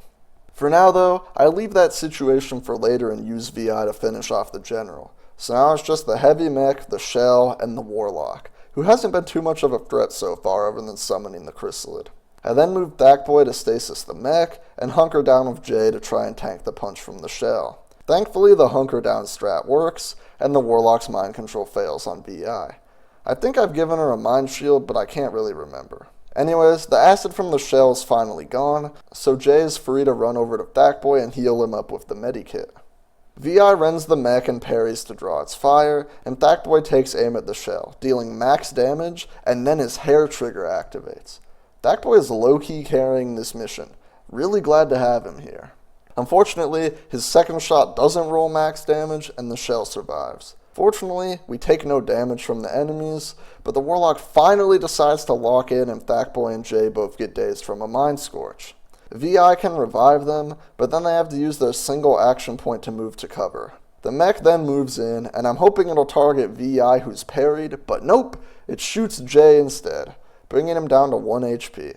For now though, I leave that situation for later and use VI to finish off the general. So now it's just the heavy mech, the shell, and the Warlock, who hasn't been too much of a threat so far other than summoning the chrysalid. I then move Thackboy to stasis the mech, and hunker down with Jay to try and tank the punch from the shell. Thankfully the hunker down strat works, and the Warlock's mind control fails on VI. I think I've given her a mind shield, but I can't really remember. Anyways, the acid from the shell is finally gone, so Jay is free to run over to Thackboy and heal him up with the medikit. VI rends the mech and parries to draw its fire, and Thackboy takes aim at the shell, dealing max damage, and then his hair trigger activates. Thackboy is low-key carrying this mission. Really glad to have him here. Unfortunately, his second shot doesn't roll max damage, and the shell survives. Fortunately, we take no damage from the enemies, but the Warlock finally decides to lock in and Thackboy and Jay both get dazed from a Mind Scorch. VI can revive them, but then they have to use their single action point to move to cover. The mech then moves in, and I'm hoping it'll target VI who's parried, but nope, it shoots Jay instead, bringing him down to 1 HP.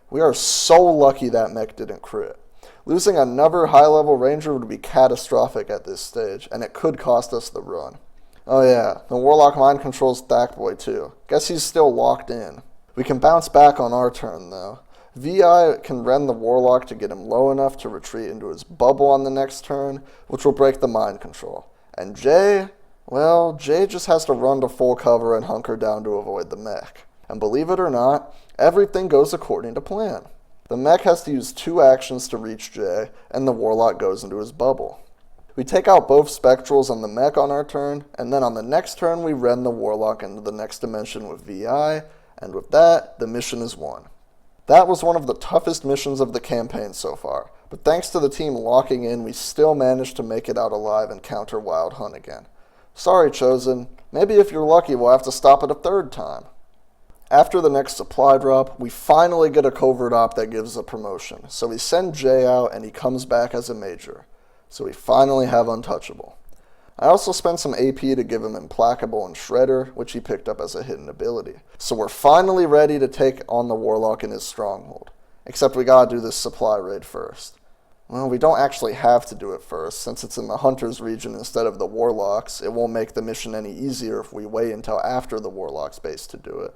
We are so lucky that mech didn't crit. Losing another high-level ranger would be catastrophic at this stage, and it could cost us the run. Oh yeah, the Warlock mind controls Thackboy too. Guess he's still locked in. We can bounce back on our turn though. VI can rend the Warlock to get him low enough to retreat into his bubble on the next turn, which will break the mind control. And Jay, well, Jay just has to run to full cover and hunker down to avoid the mech. And believe it or not, everything goes according to plan. The mech has to use 2 actions to reach Jay, and the Warlock goes into his bubble. We take out both Spectrals on the mech on our turn, and then on the next turn we rend the Warlock into the next dimension with VI, and with that, the mission is won. That was one of the toughest missions of the campaign so far, but thanks to the team locking in, we still managed to make it out alive and counter Wild Hunt again. Sorry, Chosen. Maybe if you're lucky, we'll have to stop it a 3rd time. After the next supply drop, we finally get a covert op that gives a promotion, so we send Jay out and he comes back as a major. So we finally have Untouchable. I also spent some AP to give him Implacable and Shredder, which he picked up as a hidden ability. So we're finally ready to take on the Warlock in his stronghold. Except we gotta do this supply raid first. Well, we don't actually have to do it first, since it's in the Hunter's region instead of the Warlock's. It won't make the mission any easier if we wait until after the Warlock's base to do it.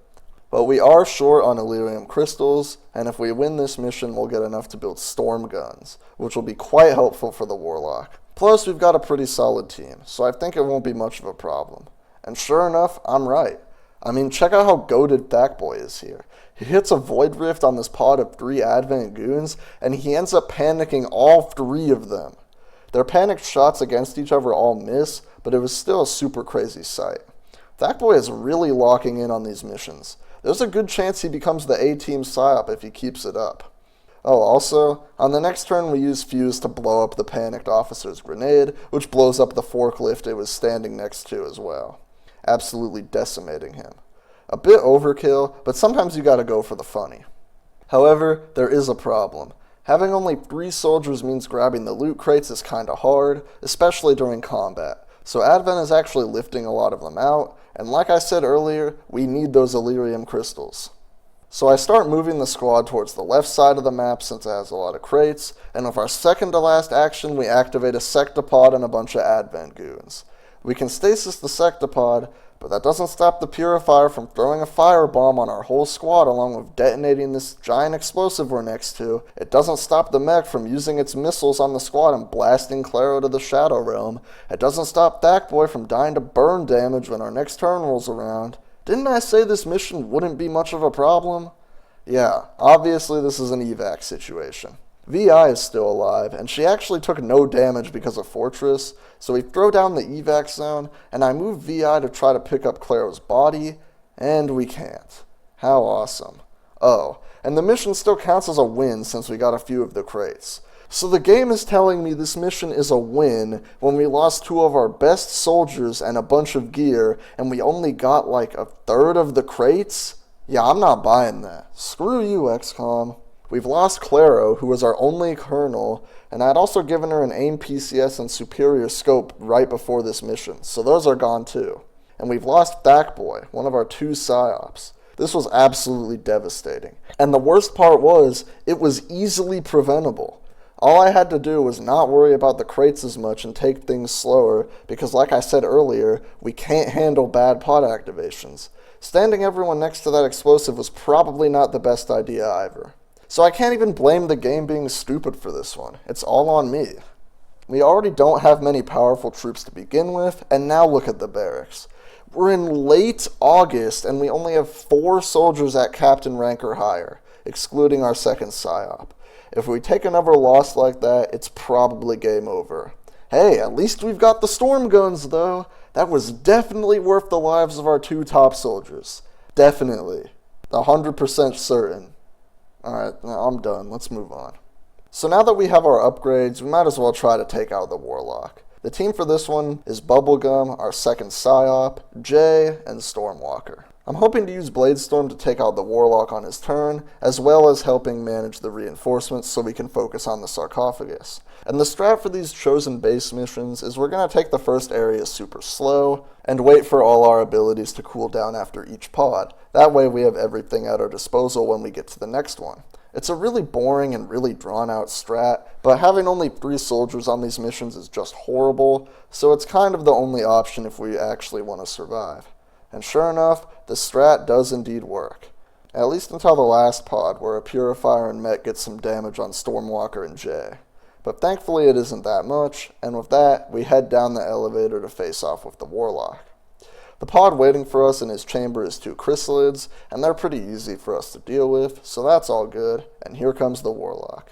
But we are short on Elerium crystals, and if we win this mission, we'll get enough to build storm guns, which will be quite helpful for the Warlock. Plus, we've got a pretty solid team, so I think it won't be much of a problem. And sure enough, I'm right. I mean, check out how goated Thackboy is here. He hits a Void Rift on this pod of 3 Advent goons, and he ends up panicking all 3 of them. Their panicked shots against each other all miss, but it was still a super crazy sight. Thackboy is really locking in on these missions. There's a good chance he becomes the A-team PsyOp if he keeps it up. Oh, also, on the next turn we use Fuse to blow up the panicked officer's grenade, which blows up the forklift it was standing next to as well, absolutely decimating him. A bit overkill, but sometimes you gotta go for the funny. However, there is a problem. Having only 3 soldiers means grabbing the loot crates is kinda hard, especially during combat, so Advent is actually lifting a lot of them out, and like I said earlier, we need those Elerium crystals. So I start moving the squad towards the left side of the map since it has a lot of crates, and with our second to last action, we activate a Sectopod and a bunch of Advent goons. We can stasis the Sectopod, but that doesn't stop the Purifier from throwing a firebomb on our whole squad along with detonating this giant explosive we're next to. It doesn't stop the mech from using its missiles on the squad and blasting Claro to the Shadow Realm. It doesn't stop Thackboy from dying to burn damage when our next turn rolls around. Didn't I say this mission wouldn't be much of a problem? Yeah, obviously this is an evac situation. VI is still alive, and she actually took no damage because of Fortress, so we throw down the evac zone, and I move VI to try to pick up Claro's body, and we can't. How awesome. Oh, and the mission still counts as a win since we got a few of the crates. So the game is telling me this mission is a win when we lost 2 of our best soldiers and a bunch of gear, and we only got like a third of the crates? Yeah, I'm not buying that. Screw you, XCOM. We've lost Claro, who was our only colonel, and I'd also given her an aim PCS and superior scope right before this mission, so those are gone too. And we've lost Backboy, one of our 2 psyops. This was absolutely devastating. And the worst part was, it was easily preventable. All I had to do was not worry about the crates as much and take things slower, because like I said earlier, we can't handle bad pod activations. Standing everyone next to that explosive was probably not the best idea either. So I can't even blame the game being stupid for this one. It's all on me. We already don't have many powerful troops to begin with, and now look at the barracks. We're in late August, and we only have 4 soldiers at captain rank or higher, excluding our second psyop. If we take another loss like that, it's probably game over. Hey, at least we've got the storm guns, though. That was definitely worth the lives of our 2 top soldiers. Definitely. 100% certain. Alright, I'm done. Let's move on. So now that we have our upgrades, we might as well try to take out the Warlock. The team for this one is Bubblegum, our second psyop, Jay, and Stormwalker. I'm hoping to use Bladestorm to take out the Warlock on his turn, as well as helping manage the reinforcements so we can focus on the sarcophagus. And the strat for these chosen base missions is we're going to take the first area super slow, and wait for all our abilities to cool down after each pod. That way we have everything at our disposal when we get to the next one. It's a really boring and really drawn out strat, but having only 3 soldiers on these missions is just horrible, so it's kind of the only option if we actually want to survive. And sure enough, the strat does indeed work. At least until the last pod, where a Purifier and Met get some damage on Stormwalker and Jay. But thankfully it isn't that much, and with that, we head down the elevator to face off with the Warlock. The pod waiting for us in his chamber is 2 chrysalids, and they're pretty easy for us to deal with, so that's all good, and here comes the Warlock.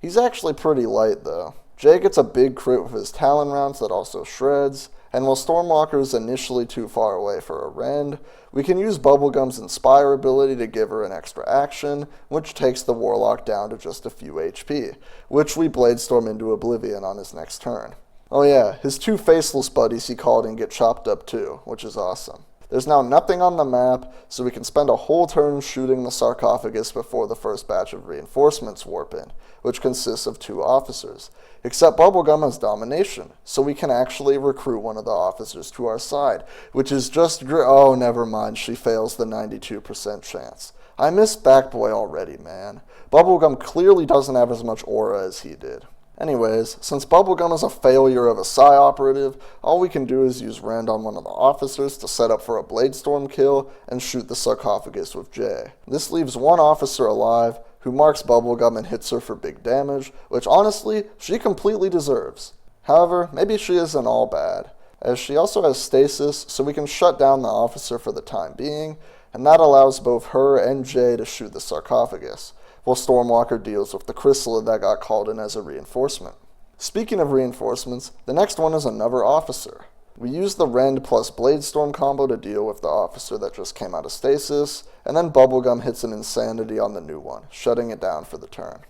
He's actually pretty light though. Jay gets a big crit with his Talon rounds that also shreds, and while Stormwalker is initially too far away for a rend, we can use Bubblegum's Inspire ability to give her an extra action, which takes the Warlock down to just a few HP, which we Bladestorm into oblivion on his next turn. Oh yeah, his 2 faceless buddies he called in get chopped up too, which is awesome. There's now nothing on the map, so we can spend a whole turn shooting the sarcophagus before the first batch of reinforcements warp in, which consists of 2 officers. Except Bubblegum has domination, so we can actually recruit one of the officers to our side, which is just oh, never mind, she fails the 92% chance. I miss Backboy already, man. Bubblegum clearly doesn't have as much aura as he did. Anyways, since Bubblegum is a failure of a Psy operative, all we can do is use Rend on one of the officers to set up for a Bladestorm kill and shoot the sarcophagus with Jay. This leaves 1 officer alive, who marks Bubblegum and hits her for big damage, which honestly, she completely deserves. However, maybe she isn't all bad, as she also has stasis, so we can shut down the officer for the time being, and that allows both her and Jay to shoot the sarcophagus, while Stormwalker deals with the chrysalid that got called in as a reinforcement. Speaking of reinforcements, the next one is another officer. We use the Rend plus Bladestorm combo to deal with the officer that just came out of stasis, and then Bubblegum hits an Insanity on the new one, shutting it down for the turn.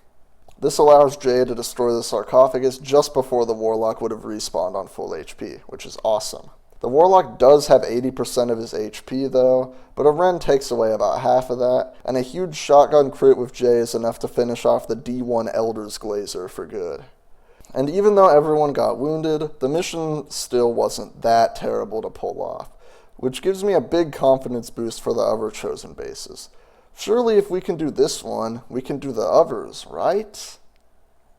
This allows Jay to destroy the sarcophagus just before the Warlock would have respawned on full HP, which is awesome. The Warlock does have 80% of his HP though, but a Rend takes away about half of that, and a huge shotgun crit with Jay is enough to finish off the D1 Elder's Glazer for good. And even though everyone got wounded, the mission still wasn't that terrible to pull off, which gives me a big confidence boost for the other chosen bases. Surely if we can do this one, we can do the others, right?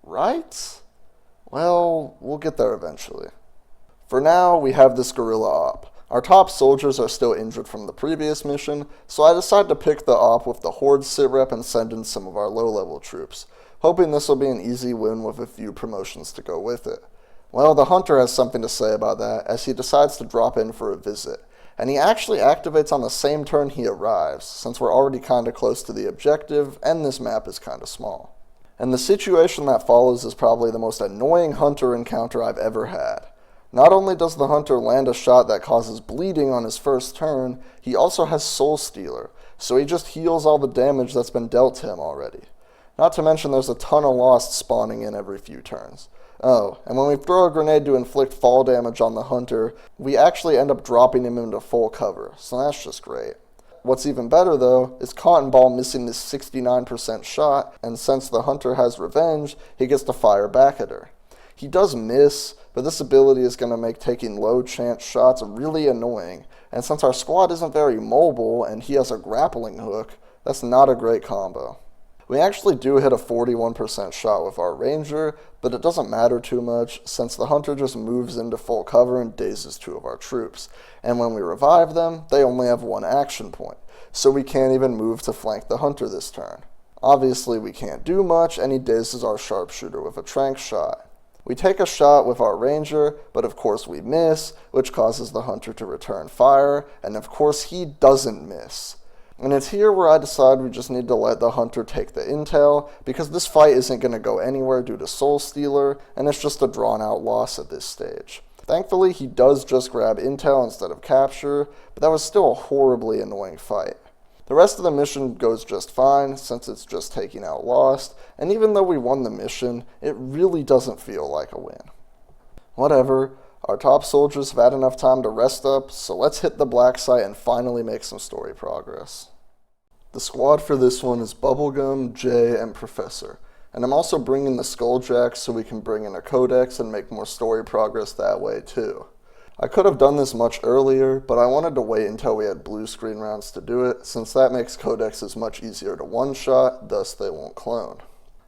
Right? Well, we'll get there eventually. For now, we have this guerrilla op. Our top soldiers are still injured from the previous mission, so I decided to pick the op with the Horde Sitrep and send in some of our low-level troops, hoping this will be an easy win with a few promotions to go with it. Well, the Hunter has something to say about that, as he decides to drop in for a visit, and he actually activates on the same turn he arrives, since we're already kinda close to the objective, and this map is kinda small. And the situation that follows is probably the most annoying Hunter encounter I've ever had. Not only does the Hunter land a shot that causes bleeding on his first turn, he also has Soul Stealer, so he just heals all the damage that's been dealt to him already. Not to mention there's a ton of lost spawning in every few turns. Oh, and when we throw a grenade to inflict fall damage on the hunter, we actually end up dropping him into full cover, so that's just great. What's even better though, is Cotton Ball missing this 69% shot, and since the hunter has revenge, he gets to fire back at her. He does miss, but this ability is going to make taking low chance shots really annoying, and since our squad isn't very mobile and he has a grappling hook, that's not a great combo. We actually do hit a 41% shot with our ranger, but it doesn't matter too much since the hunter just moves into full cover and dazes 2 of our troops, and when we revive them, they only have 1 action point, so we can't even move to flank the hunter this turn. Obviously we can't do much, and he dazes our sharpshooter with a tranq shot. We take a shot with our ranger, but of course we miss, which causes the hunter to return fire, and of course he doesn't miss. And it's here where I decide we just need to let the hunter take the intel, because this fight isn't going to go anywhere due to Soul Stealer, and it's just a drawn out loss at this stage. Thankfully he does just grab intel instead of capture, but that was still a horribly annoying fight. The rest of the mission goes just fine, since it's just taking out Lost, and even though we won the mission, it really doesn't feel like a win. Whatever, our top soldiers have had enough time to rest up, so let's hit the Blacksite and finally make some story progress. The squad for this one is Bubblegum, Jay, and Professor, and I'm also bringing the Skulljack so we can bring in a Codex and make more story progress that way too. I could have done this much earlier, but I wanted to wait until we had blue screen rounds to do it, since that makes codexes much easier to one-shot, thus they won't clone.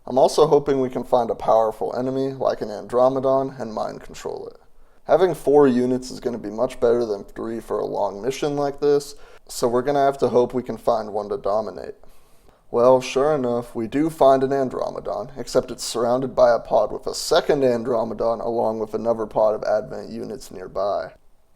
I'm also hoping we can find a powerful enemy, like an Andromedon, and mind control it. Having 4 units is going to be much better than 3 for a long mission like this, so we're going to have to hope we can find one to dominate. Well, sure enough, we do find an Andromedon, except it's surrounded by a pod with a second Andromedon along with another pod of Advent units nearby.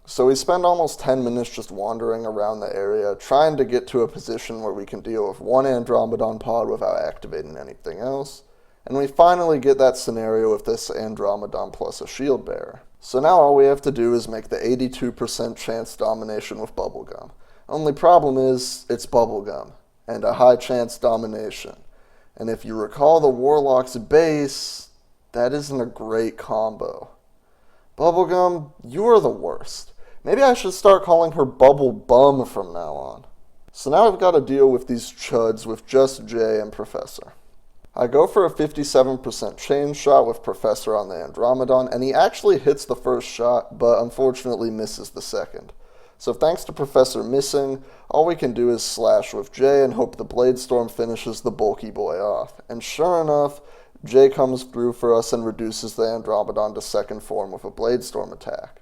So we spend almost 10 minutes just wandering around the area, trying to get to a position where we can deal with one Andromedon pod without activating anything else, and we finally get that scenario with this Andromedon plus a shield bearer. So now all we have to do is make the 82% chance domination with Bubblegum. Only problem is, it's Bubblegum, and a high chance domination. And if you recall the Warlock's base, that isn't a great combo. Bubblegum, you are the worst. Maybe I should start calling her Bubble Bum from now on. So now I've got to deal with these chuds with just Jay and Professor. I go for a 57% chain shot with Professor on the Andromedon, and he actually hits the first shot, but unfortunately misses the second. So thanks to Professor missing, all we can do is slash with Jay and hope the Blade Storm finishes the bulky boy off. And sure enough, Jay comes through for us and reduces the Andromedon to second form with a Blade Storm attack.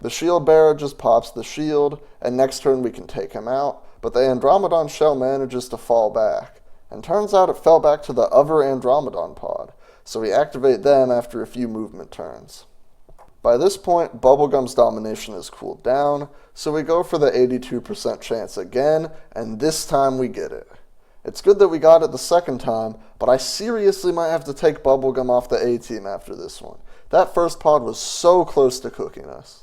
The shield bearer just pops the shield, and next turn we can take him out, but the Andromedon shell manages to fall back. And turns out it fell back to the other Andromedon pod, so we activate them after a few movement turns. By this point, Bubblegum's domination is cooled down, so we go for the 82% chance again, and this time we get it. It's good that we got it the second time, but I seriously might have to take Bubblegum off the A-team after this one. That first pod was so close to cooking us.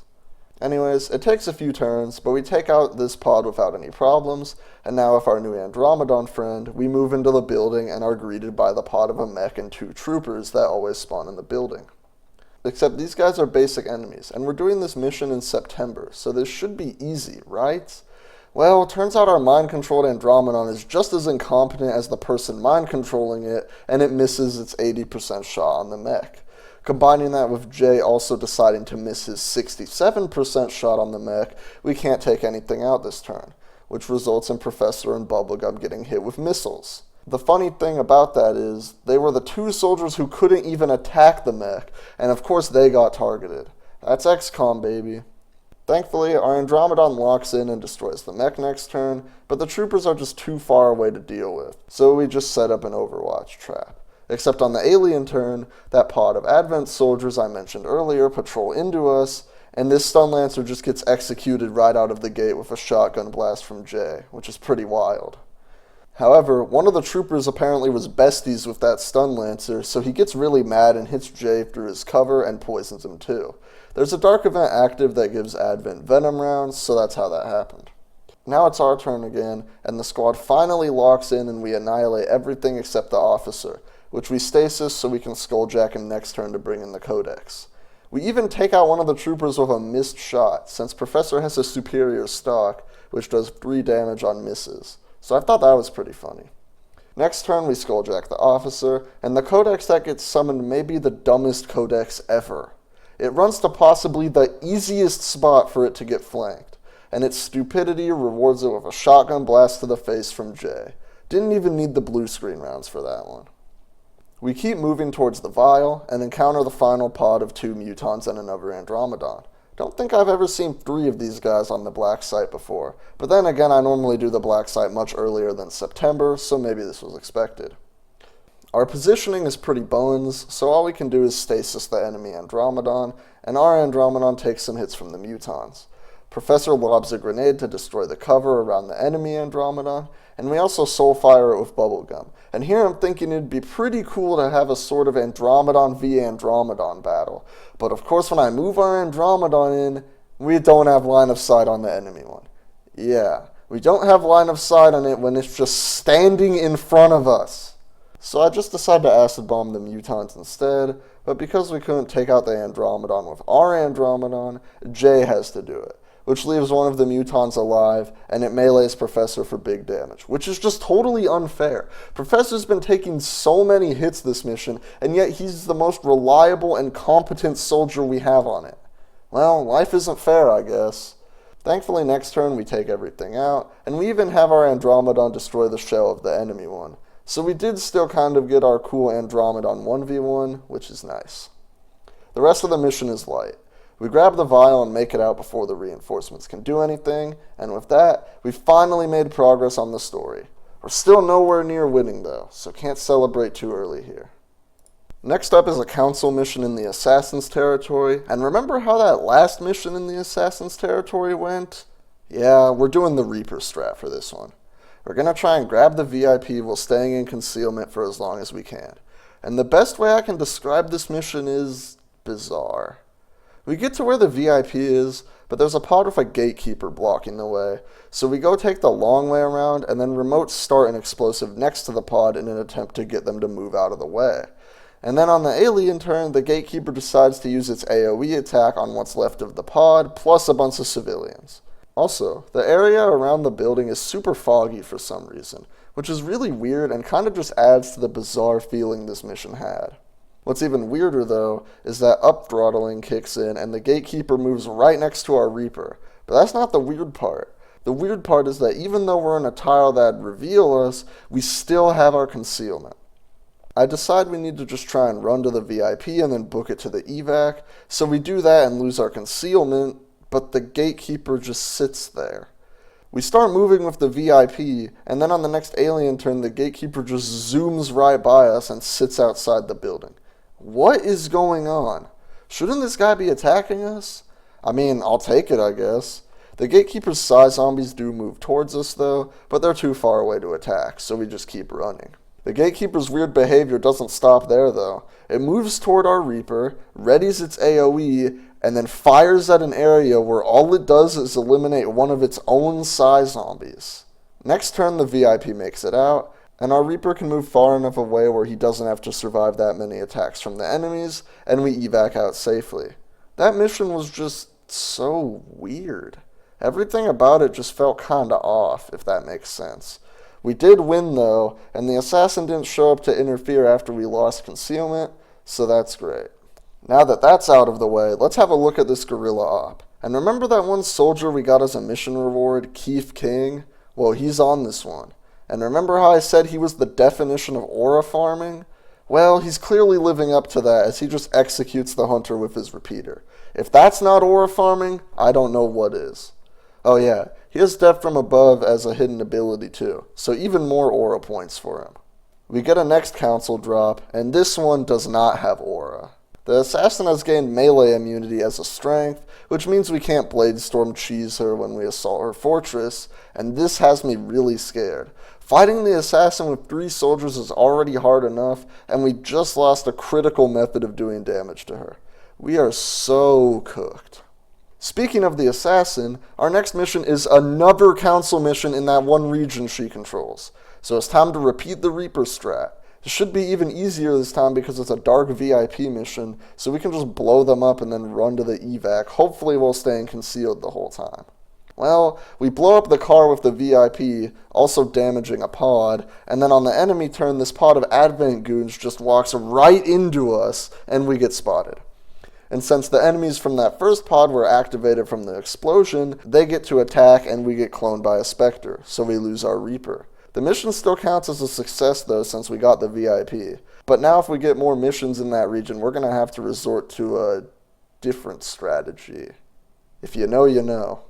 Anyways, it takes a few turns, but we take out this pod without any problems, and now with our new Andromedon friend, we move into the building and are greeted by the pod of a mech and 2 troopers that always spawn in the building. Except these guys are basic enemies, and we're doing this mission in September, so this should be easy, right? Well, turns out our mind-controlled Andromedon is just as incompetent as the person mind-controlling it, and it misses its 80% shot on the mech. Combining that with Jay also deciding to miss his 67% shot on the mech, we can't take anything out this turn, which results in Professor and Bubblegum getting hit with missiles. The funny thing about that is, they were the 2 soldiers who couldn't even attack the mech, and of course they got targeted. That's XCOM, baby. Thankfully, our Andromedon locks in and destroys the mech next turn, but the troopers are just too far away to deal with, so we just set up an Overwatch trap. Except on the alien turn, that pod of Advent soldiers I mentioned earlier patrol into us, and this Stun Lancer just gets executed right out of the gate with a shotgun blast from Jay, which is pretty wild. However, one of the troopers apparently was besties with that Stun Lancer, so he gets really mad and hits Jay through his cover and poisons him too. There's a dark event active that gives Advent Venom rounds, so that's how that happened. Now it's our turn again, and the squad finally locks in and we annihilate everything except the officer, which we stasis so we can skulljack him next turn to bring in the codex. We even take out one of the troopers with a missed shot, since Professor has a superior stock, which does 3 damage on misses. So I thought that was pretty funny. Next turn we skulljack the officer, and the codex that gets summoned may be the dumbest codex ever. It runs to possibly the easiest spot for it to get flanked, and its stupidity rewards it with a shotgun blast to the face from Jay. Didn't even need the blue screen rounds for that one. We keep moving towards the vial, and encounter the final pod of 2 mutons and another Andromedon. Don't think I've ever seen 3 of these guys on the Blacksite before, but then again I normally do the Blacksite much earlier than September, so maybe this was expected. Our positioning is pretty bones, so all we can do is stasis the enemy Andromedon, and our Andromedon takes some hits from the mutons. Professor lobs a grenade to destroy the cover around the enemy Andromedon, and we also soulfire it with bubblegum. And here I'm thinking it'd be pretty cool to have a sort of Andromedon v Andromedon battle. But of course when I move our Andromedon in, we don't have line of sight on the enemy one. Yeah, we don't have line of sight on it when it's just standing in front of us. So I just decided to acid bomb the mutons instead, but because we couldn't take out the Andromedon with our Andromedon, Jay has to do it, which leaves one of the mutons alive, and it melees Professor for big damage, which is just totally unfair. Professor's been taking so many hits this mission, and yet he's the most reliable and competent soldier we have on it. Well, life isn't fair, I guess. Thankfully, next turn we take everything out, and we even have our Andromedon destroy the shell of the enemy one. So we did still kind of get our cool Andromedon 1v1, which is nice. The rest of the mission is light. We grab the vial and make it out before the reinforcements can do anything, and with that, we finally made progress on the story. We're still nowhere near winning though, so can't celebrate too early here. Next up is a council mission in the Assassin's territory, and remember how that last mission in the Assassin's territory went? Yeah, we're doing the Reaper strat for this one. We're going to try and grab the VIP while staying in concealment for as long as we can. And the best way I can describe this mission is bizarre. We get to where the VIP is, but there's a pod with a gatekeeper blocking the way, so we go take the long way around and then remote start an explosive next to the pod in an attempt to get them to move out of the way. And then on the alien turn, the gatekeeper decides to use its AoE attack on what's left of the pod, plus a bunch of civilians. Also, the area around the building is super foggy for some reason, which is really weird and kind of just adds to the bizarre feeling this mission had. What's even weirder though, is that up-throttling kicks in and the gatekeeper moves right next to our Reaper. But that's not the weird part. The weird part is that even though we're in a tile that'd reveal us, we still have our concealment. I decide we need to just try and run to the VIP and then book it to the evac, so we do that and lose our concealment, but the gatekeeper just sits there. We start moving with the VIP, and then on the next alien turn, the gatekeeper just zooms right by us and sits outside the building. What is going on? Shouldn't this guy be attacking us? I mean, I'll take it, I guess. The gatekeeper's psi zombies do move towards us, though, but they're too far away to attack, so we just keep running. The gatekeeper's weird behavior doesn't stop there, though. It moves toward our Reaper, readies its AoE, and then fires at an area where all it does is eliminate one of its own psi zombies. Next turn, the VIP makes it out, and our Reaper can move far enough away where he doesn't have to survive that many attacks from the enemies, and we evac out safely. That mission was just so weird. Everything about it just felt kinda off, if that makes sense. We did win though, and the assassin didn't show up to interfere after we lost concealment, so that's great. Now that that's out of the way, let's have a look at this guerrilla op. And remember that one soldier we got as a mission reward, Keith King? Well, he's on this one. And remember how I said he was the definition of aura farming? Well, he's clearly living up to that as he just executes the hunter with his repeater. If that's not aura farming, I don't know what is. Oh yeah, he has death from above as a hidden ability too, so even more aura points for him. We get a next council drop, and this one does not have aura. The assassin has gained melee immunity as a strength, which means we can't Bladestorm cheese her when we assault her fortress, and this has me really scared. Fighting the assassin with 3 soldiers is already hard enough, and we just lost a critical method of doing damage to her. We are so cooked. Speaking of the assassin, our next mission is another council mission in that one region she controls. So it's time to repeat the Reaper strat. It should be even easier this time because it's a dark VIP mission, so we can just blow them up and then run to the evac, hopefully while staying concealed the whole time. Well, we blow up the car with the VIP, also damaging a pod, and then on the enemy turn, this pod of Advent goons just walks right into us, and we get spotted. And since the enemies from that first pod were activated from the explosion, they get to attack and we get cloned by a Spectre, so we lose our Reaper. The mission still counts as a success though since we got the VIP. But now if we get more missions in that region, we're going to have to resort to a different strategy. If you know, you know.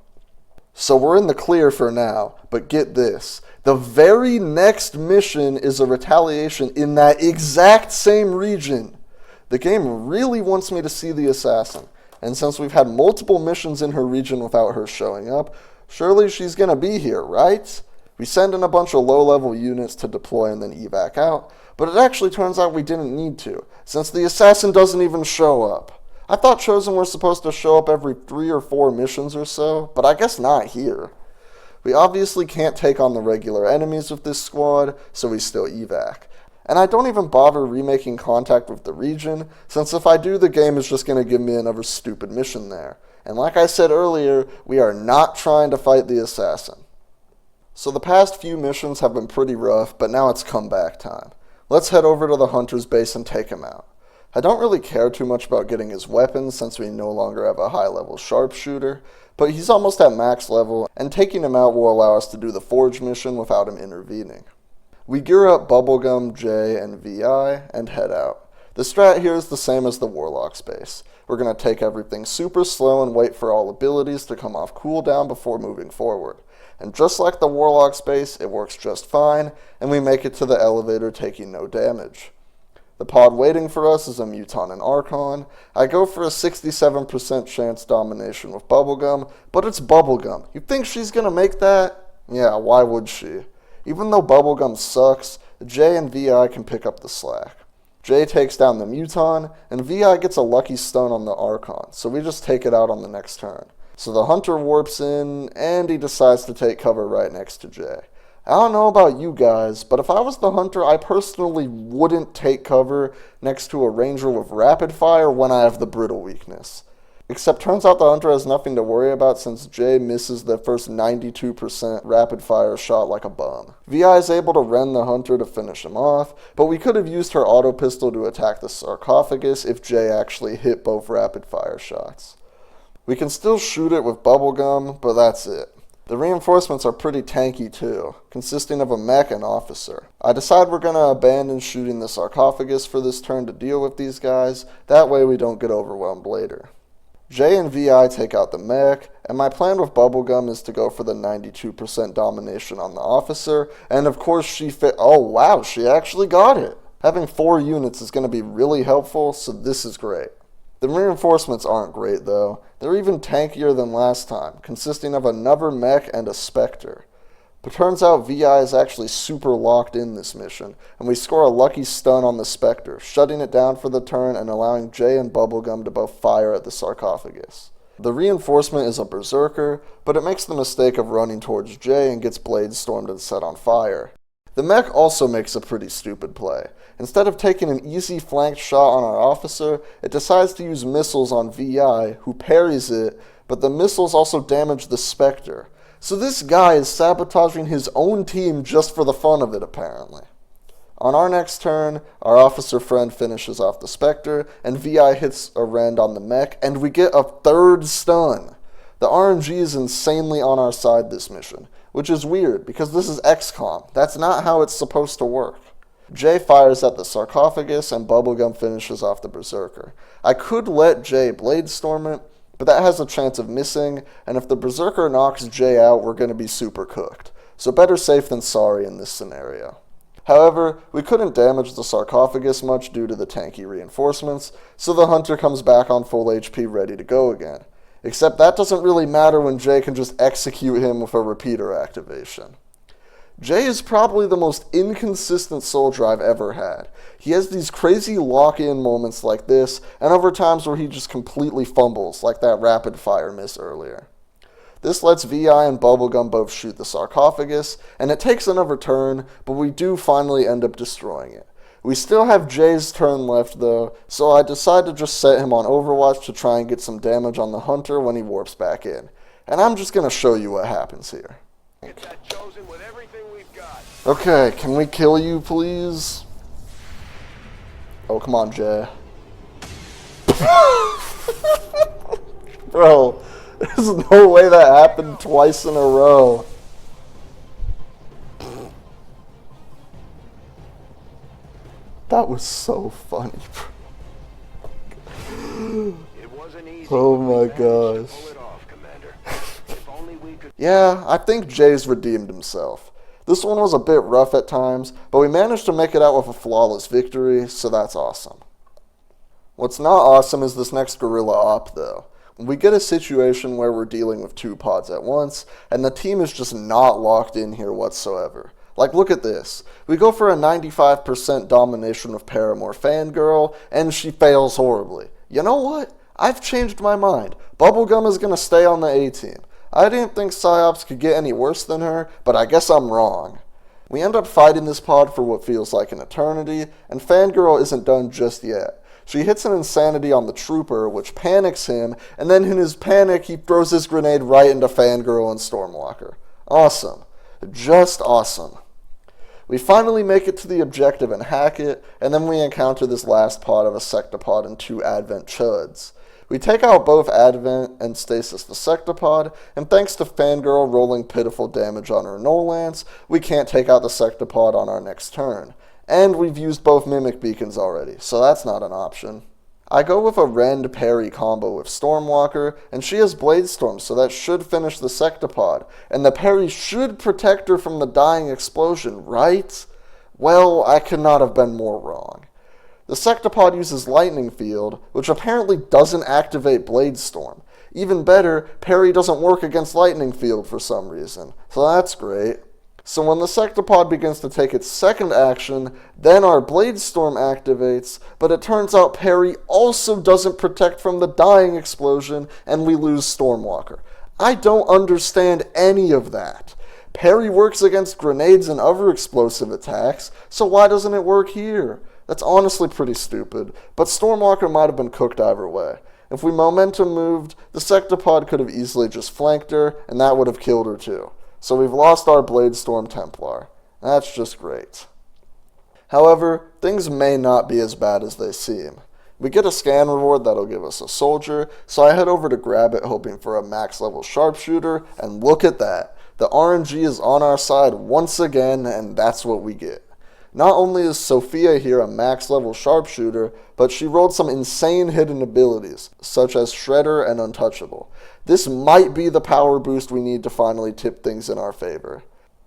So we're in the clear for now, but get this. The very next mission is a retaliation in that exact same region. The game really wants me to see the assassin, and since we've had multiple missions in her region without her showing up, surely she's going to be here, right? We send in a bunch of low-level units to deploy and then evac out, but it actually turns out we didn't need to, since the assassin doesn't even show up. I thought Chosen were supposed to show up every 3 or 4 missions or so, but I guess not here. We obviously can't take on the regular enemies with this squad, so we still evac. And I don't even bother remaking contact with the region, since if I do, the game is just going to give me another stupid mission there. And like I said earlier, we are not trying to fight the assassin. So the past few missions have been pretty rough, but now it's comeback time. Let's head over to the Hunter's base and take him out. I don't really care too much about getting his weapons since we no longer have a high-level sharpshooter, but he's almost at max level, and taking him out will allow us to do the Forge mission without him intervening. We gear up Bubblegum, Jay, and VI, and head out. The strat here is the same as the Warlock's base. We're going to take everything super slow and wait for all abilities to come off cooldown before moving forward. And just like the Warlock's base, it works just fine, and we make it to the elevator taking no damage. The pod waiting for us is a Muton and Archon. I go for a 67% chance domination with Bubblegum, but it's Bubblegum. You think she's going to make that? Yeah, why would she? Even though Bubblegum sucks, Jay and VI can pick up the slack. Jay takes down the Muton, and VI gets a lucky stun on the Archon, so we just take it out on the next turn. So the Hunter warps in, and he decides to take cover right next to Jay. I don't know about you guys, but if I was the Hunter, I personally wouldn't take cover next to a Ranger with rapid fire when I have the brittle weakness. Except turns out the Hunter has nothing to worry about since Jay misses the first 92% rapid fire shot like a bum. VI is able to rend the Hunter to finish him off, but we could have used her auto pistol to attack the sarcophagus if Jay actually hit both rapid fire shots. We can still shoot it with Bubblegum, but that's it. The reinforcements are pretty tanky too, consisting of a mech and officer. I decide we're going to abandon shooting the sarcophagus for this turn to deal with these guys, that way we don't get overwhelmed later. Jay and VI take out the mech, and my plan with Bubblegum is to go for the 92% domination on the officer, and of course oh wow, she actually got it! Having 4 units is going to be really helpful, so this is great. The reinforcements aren't great though. They're even tankier than last time, consisting of another mech and a Spectre. But turns out VI is actually super locked in this mission, and we score a lucky stun on the Spectre, shutting it down for the turn and allowing Jay and Bubblegum to both fire at the sarcophagus. The reinforcement is a Berserker, but it makes the mistake of running towards Jay and gets blade stormed and set on fire. The mech also makes a pretty stupid play. Instead of taking an easy flanked shot on our officer, it decides to use missiles on VI, who parries it, but the missiles also damage the Spectre. So this guy is sabotaging his own team just for the fun of it, apparently. On our next turn, our officer friend finishes off the Spectre, and VI hits a rend on the mech, and we get a 3rd stun. The RNG is insanely on our side this mission, which is weird, because this is XCOM. That's not how it's supposed to work. Jay fires at the sarcophagus, and Bubblegum finishes off the Berserker. I could let Jay blade storm it, but that has a chance of missing, and if the Berserker knocks Jay out, we're going to be super cooked. So better safe than sorry in this scenario. However, we couldn't damage the sarcophagus much due to the tanky reinforcements, so the Hunter comes back on full HP ready to go again. Except that doesn't really matter when Jay can just execute him with a repeater activation. Jay is probably the most inconsistent soldier I've ever had. He has these crazy lock-in moments like this, and other times where he just completely fumbles, like that rapid-fire miss earlier. This lets VI and Bubblegum both shoot the sarcophagus, and it takes another turn, but we do finally end up destroying it. We still have Jay's turn left though, so I decide to just set him on Overwatch to try and get some damage on the Hunter when he warps back in. And I'm just going to show you what happens here. Get that chosen with everything we've got. Okay, can we kill you please? Oh, come on, Jay. Bro, there's no way that happened twice in a row. That was so funny, bro. It wasn't easy. Oh my gosh. Pull it off, Commander. If only we could. Yeah, I think Jay's redeemed himself. This one was a bit rough at times, but we managed to make it out with a flawless victory, so that's awesome. What's not awesome is this next guerrilla op, though. We get a situation where we're dealing with 2 pods at once, and the team is just not locked in here whatsoever. Like, look at this. We go for a 95% domination of Paramore Fangirl, and she fails horribly. You know what? I've changed my mind. Bubblegum is going to stay on the A team. I didn't think Psyops could get any worse than her, but I guess I'm wrong. We end up fighting this pod for what feels like an eternity, and Fangirl isn't done just yet. She hits an insanity on the trooper, which panics him, and then in his panic, he throws his grenade right into Fangirl and Stormwalker. Awesome. Just awesome. We finally make it to the objective and hack it, and then we encounter this last pod of a Sectopod and 2 Advent chuds. We take out both Advent and stasis the Sectopod, and thanks to Fangirl rolling pitiful damage on her No-Lance, we can't take out the Sectopod on our next turn. And we've used both Mimic Beacons already, so that's not an option. I go with a Rend parry combo with Stormwalker, and she has Blade Storm, so that should finish the Sectopod, and the parry should protect her from the dying explosion, right? Well, I could not have been more wrong. The Sectopod uses Lightning Field, which apparently doesn't activate Blade Storm. Even better, parry doesn't work against Lightning Field for some reason, so that's great. So when the Sectopod begins to take its second action, then our Blade Storm activates, but it turns out parry also doesn't protect from the dying explosion, and we lose Stormwalker. I don't understand any of that. Parry works against grenades and other explosive attacks, so why doesn't it work here? That's honestly pretty stupid, but Stormwalker might have been cooked either way. If we momentum moved, the Sectopod could have easily just flanked her, and that would have killed her too. So we've lost our Blade Storm Templar. That's just great. However, things may not be as bad as they seem. We get a scan reward that'll give us a soldier, so I head over to grab it hoping for a max level sharpshooter, and look at that. The RNG is on our side once again, and that's what we get. Not only is Sophia here a max level sharpshooter, but she rolled some insane hidden abilities, such as Shredder and Untouchable. This might be the power boost we need to finally tip things in our favor.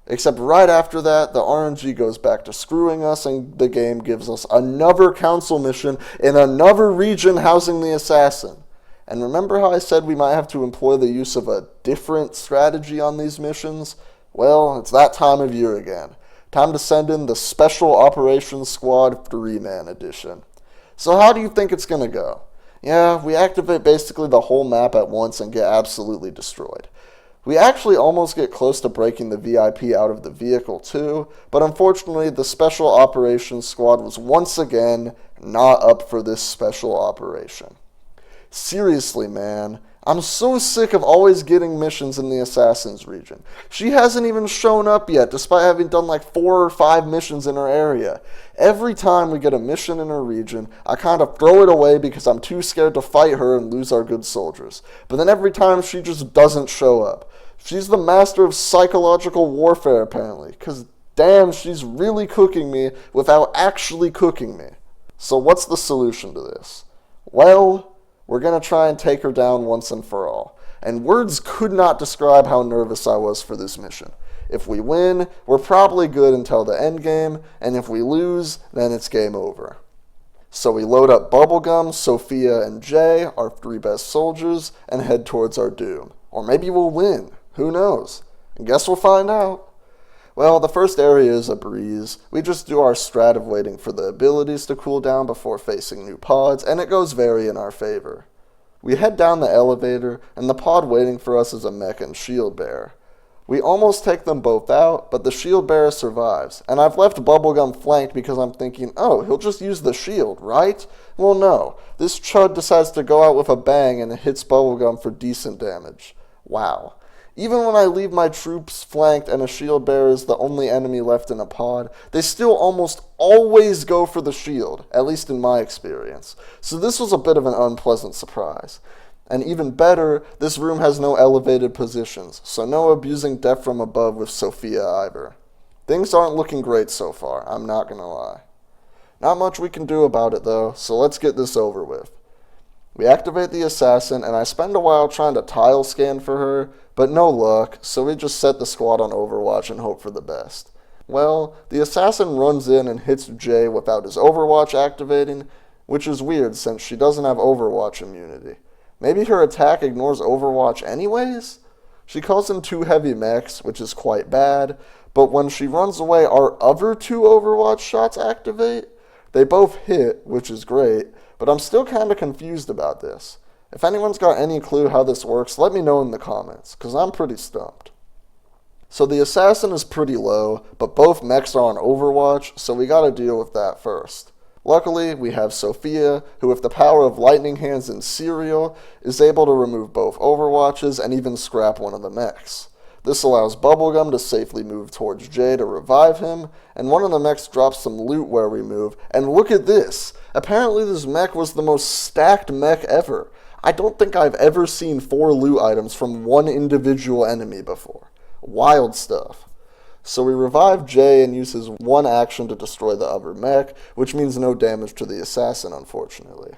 Except right after that, the RNG goes back to screwing us, and the game gives us another council mission in another region housing the assassin. And remember how I said we might have to employ the use of a different strategy on these missions? Well, it's that time of year again. Time to send in the Special Operations Squad 3-man edition. So how do you think it's going to go? Yeah, we activate basically the whole map at once and get absolutely destroyed. We actually almost get close to breaking the VIP out of the vehicle too, but unfortunately the Special Operations Squad was once again not up for this special operation. Seriously, man. I'm so sick of always getting missions in the Assassin's region. She hasn't even shown up yet, despite having done like 4 or 5 missions in her area. Every time we get a mission in her region, I kind of throw it away because I'm too scared to fight her and lose our good soldiers. But then every time she just doesn't show up. She's the master of psychological warfare, apparently, because damn, she's really cooking me without actually cooking me. So what's the solution to this? Well, we're going to try and take her down once and for all. And words could not describe how nervous I was for this mission. If we win, we're probably good until the end game, and if we lose, then it's game over. So we load up Bubblegum, Sophia, and Jay, our 3 best soldiers, and head towards our doom. Or maybe we'll win. Who knows? I guess we'll find out. Well, the first area is a breeze. We just do our strat of waiting for the abilities to cool down before facing new pods, and it goes very in our favor. We head down the elevator, and the pod waiting for us is a mech and shield bearer. We almost take them both out, but the shield bearer survives, and I've left Bubblegum flanked because I'm thinking, oh, he'll just use the shield, right? Well, no. This chud decides to go out with a bang and it hits Bubblegum for decent damage. Wow. Even when I leave my troops flanked and a shield bearer is the only enemy left in a pod, they still almost always go for the shield, at least in my experience. So this was a bit of an unpleasant surprise. And even better, this room has no elevated positions, so no abusing death from above with Sophia either. Things aren't looking great so far, I'm not gonna lie. Not much we can do about it though, so let's get this over with. We activate the assassin, and I spend a while trying to tile scan for her, but no luck, so we just set the squad on Overwatch and hope for the best. Well, the assassin runs in and hits Jay without his Overwatch activating, which is weird since she doesn't have Overwatch immunity. Maybe her attack ignores Overwatch anyways? She calls in 2 heavy mechs, which is quite bad, but when she runs away, our other 2 Overwatch shots activate? They both hit, which is great, but I'm still kinda confused about this. If anyone's got any clue how this works, let me know in the comments, cause I'm pretty stumped. So the assassin is pretty low, but both mechs are on Overwatch, so we gotta deal with that first. Luckily, we have Sophia, who with the power of lightning hands and cereal, is able to remove both Overwatches and even scrap one of the mechs. This allows Bubblegum to safely move towards Jay to revive him, and one of the mechs drops some loot where we move, and look at this! Apparently this mech was the most stacked mech ever. I don't think I've ever seen 4 loot items from one individual enemy before. Wild stuff. So we revive Jay and use his one action to destroy the other mech, which means no damage to the assassin, unfortunately.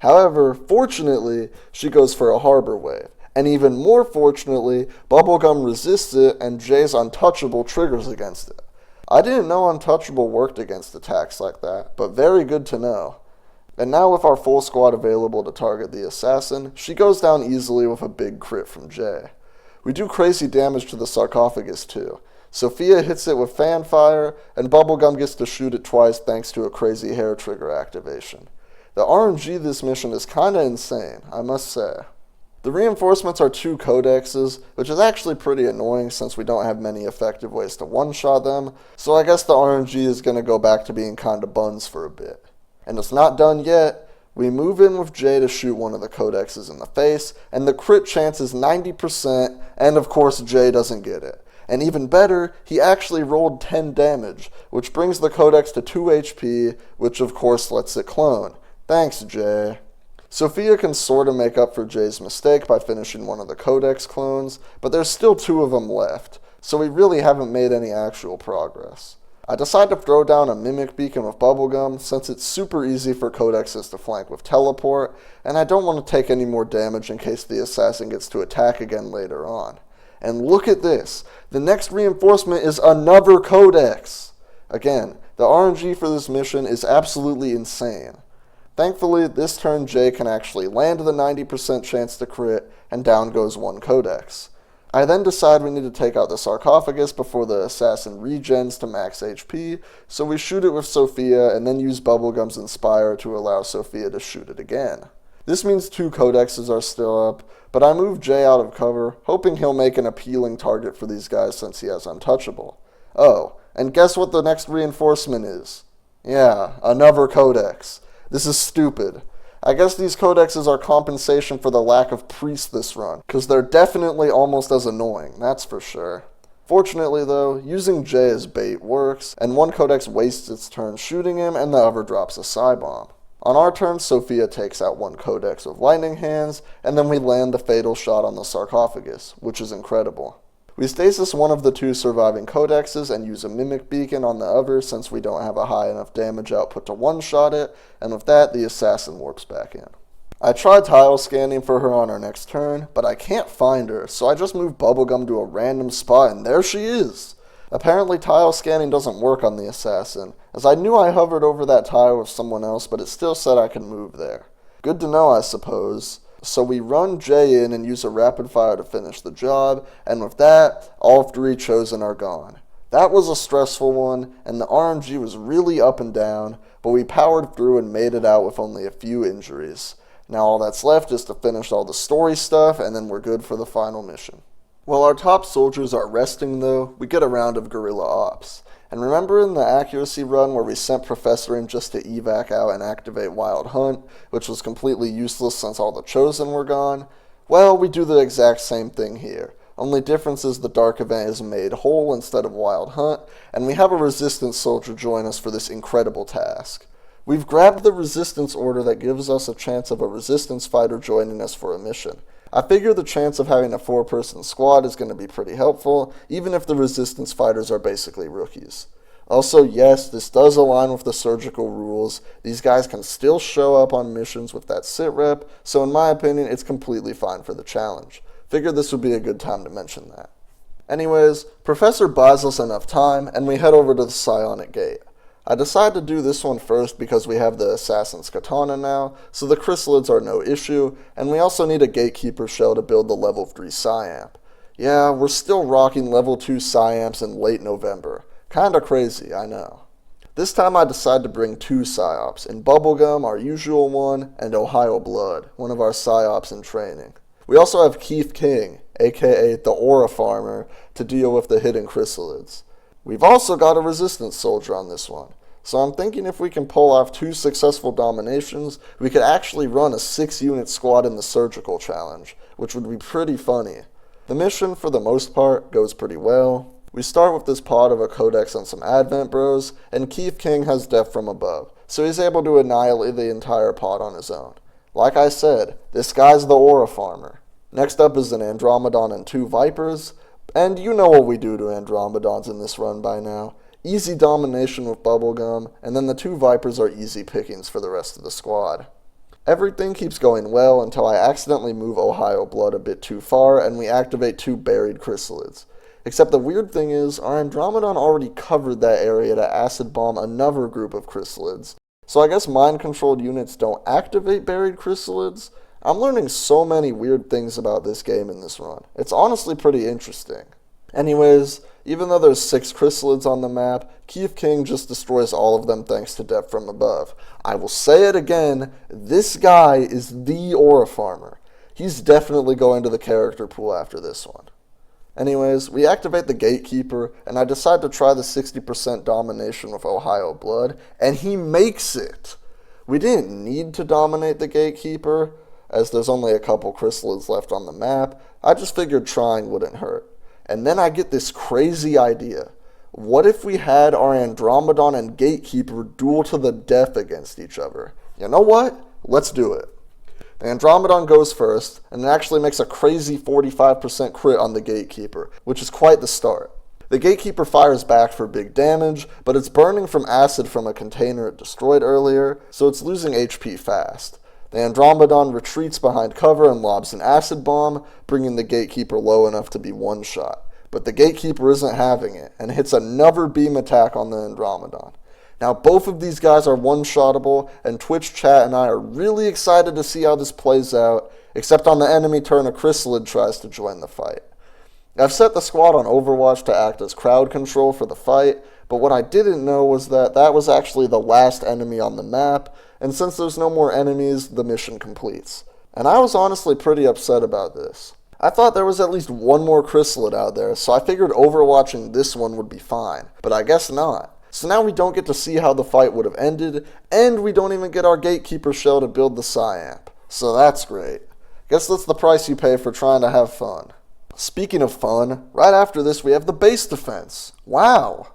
However, fortunately, she goes for a harbor wave. And even more fortunately, Bubblegum resists it and Jay's Untouchable triggers against it. I didn't know Untouchable worked against attacks like that, but very good to know. And now with our full squad available to target the assassin, she goes down easily with a big crit from Jay. We do crazy damage to the sarcophagus too. Sophia hits it with fanfire, and Bubblegum gets to shoot it twice thanks to a crazy hair trigger activation. The RNG this mission is kinda insane, I must say. The reinforcements are 2 codexes, which is actually pretty annoying since we don't have many effective ways to one-shot them, so I guess the RNG is gonna go back to being kinda buns for a bit. And it's not done yet. We move in with Jay to shoot one of the codexes in the face, and the crit chance is 90%, and of course Jay doesn't get it. And even better, he actually rolled 10 damage, which brings the codex to 2 HP, which of course lets it clone. Thanks, Jay. Sophia can sorta make up for Jay's mistake by finishing one of the codex clones, but there's still 2 of them left, so we really haven't made any actual progress. I decide to throw down a Mimic Beacon with Bubblegum, since it's super easy for codexes to flank with Teleport, and I don't want to take any more damage in case the assassin gets to attack again later on. And look at this! The next reinforcement is another codex! Again, the RNG for this mission is absolutely insane. Thankfully, this turn Jay can actually land the 90% chance to crit, and down goes 1 codex. I then decide we need to take out the sarcophagus before the assassin regens to max HP, so we shoot it with Sophia and then use Bubblegum's Inspire to allow Sophia to shoot it again. This means 2 codexes are still up, but I move Jay out of cover, hoping he'll make an appealing target for these guys since he has Untouchable. Oh, and guess what the next reinforcement is? Yeah, another codex. This is stupid. I guess these codexes are compensation for the lack of priests this run, cause they're definitely almost as annoying, that's for sure. Fortunately though, using Jay as bait works, and 1 codex wastes its turn shooting him and the other drops a Psy-Bomb. On our turn, Sophia takes out 1 codex with lightning hands, and then we land the fatal shot on the sarcophagus, which is incredible. We stasis one of the 2 surviving codexes and use a Mimic Beacon on the other since we don't have a high enough damage output to one-shot it, and with that, the assassin warps back in. I try tile scanning for her on our next turn, but I can't find her, so I just move Bubblegum to a random spot, and there she is! Apparently tile scanning doesn't work on the assassin, as I knew I hovered over that tile with someone else, but it still said I could move there. Good to know, I suppose. So we run Jay in and use a rapid fire to finish the job, and with that, all 3 chosen are gone. That was a stressful one, and the RNG was really up and down, but we powered through and made it out with only a few injuries. Now all that's left is to finish all the story stuff, and then we're good for the final mission. While our top soldiers are resting though, we get a round of guerrilla ops. And remember in the accuracy run where we sent Professor in just to evac out and activate Wild Hunt, which was completely useless since all the Chosen were gone? Well, we do the exact same thing here. Only difference is the Dark Event is made whole instead of Wild Hunt, and we have a Resistance soldier join us for this incredible task. We've grabbed the Resistance order that gives us a chance of a Resistance fighter joining us for a mission. I figure the chance of having a 4-person squad is going to be pretty helpful, even if the Resistance fighters are basically rookies. Also, yes, this does align with the Surgical rules. These guys can still show up on missions with that Sitrep, so in my opinion, it's completely fine for the challenge. Figured this would be a good time to mention that. Anyways, Professor buys us enough time, and we head over to the Psionic Gate. I decided to do this one first because we have the Assassin's Katana now, so the chrysalids are no issue, and we also need a Gatekeeper shell to build the level 3 Psyamp. Yeah, we're still rocking level 2 Psyamps in late November. Kinda crazy, I know. This time I decided to bring 2 Psyops, in Bubblegum, our usual one, and Ohio Blood, one of our Psyops in training. We also have Keith King, aka the Aura Farmer, to deal with the hidden chrysalids. We've also got a Resistance soldier on this one, so I'm thinking if we can pull off 2 successful dominations, we could actually run a 6-unit squad in the Surgical challenge, which would be pretty funny. The mission, for the most part, goes pretty well. We start with this pod of a Codex and some Advent Bros, and Keith King has Death from Above, so he's able to annihilate the entire pod on his own. Like I said, this guy's the Aura Farmer. Next up is an Andromedon and 2 Vipers, and you know what we do to Andromedons in this run by now. Easy domination with Bubblegum, and then the 2 Vipers are easy pickings for the rest of the squad. Everything keeps going well until I accidentally move Ohio Blood a bit too far and we activate 2 buried chrysalids. Except the weird thing is, our Andromedon already covered that area to acid bomb another group of chrysalids, so I guess mind-controlled units don't activate buried chrysalids? I'm learning so many weird things about this game in this run. It's honestly pretty interesting. Anyways, even though there's 6 chrysalids on the map, Keith King just destroys all of them thanks to Death from Above. I will say it again, this guy is the Aura Farmer. He's definitely going to the character pool after this one. Anyways, we activate the Gatekeeper, and I decide to try the 60% domination with Ohio Blood, and he makes it! We didn't need to dominate the Gatekeeper, as there's only a couple chrysalids left on the map. I just figured trying wouldn't hurt. And then I get this crazy idea. What if we had our Andromedon and Gatekeeper duel to the death against each other? You know what? Let's do it. The Andromedon goes first, and it actually makes a crazy 45% crit on the Gatekeeper, which is quite the start. The Gatekeeper fires back for big damage, but it's burning from acid from a container it destroyed earlier, so it's losing HP fast. The Andromedon retreats behind cover and lobs an acid bomb, bringing the Gatekeeper low enough to be one-shot. But the Gatekeeper isn't having it, and hits another beam attack on the Andromedon. Now both of these guys are one-shottable, and Twitch chat and I are really excited to see how this plays out, except on the enemy turn a chrysalid tries to join the fight. I've set the squad on Overwatch to act as crowd control for the fight, but what I didn't know was that that was actually the last enemy on the map, and since there's no more enemies, the mission completes. And I was honestly pretty upset about this. I thought there was at least one more chrysalid out there, so I figured overwatching this one would be fine, but I guess not. So now we don't get to see how the fight would have ended, and we don't even get our Gatekeeper shell to build the Psyamp. So that's great. Guess that's the price you pay for trying to have fun. Speaking of fun, right after this we have the base defense. Wow!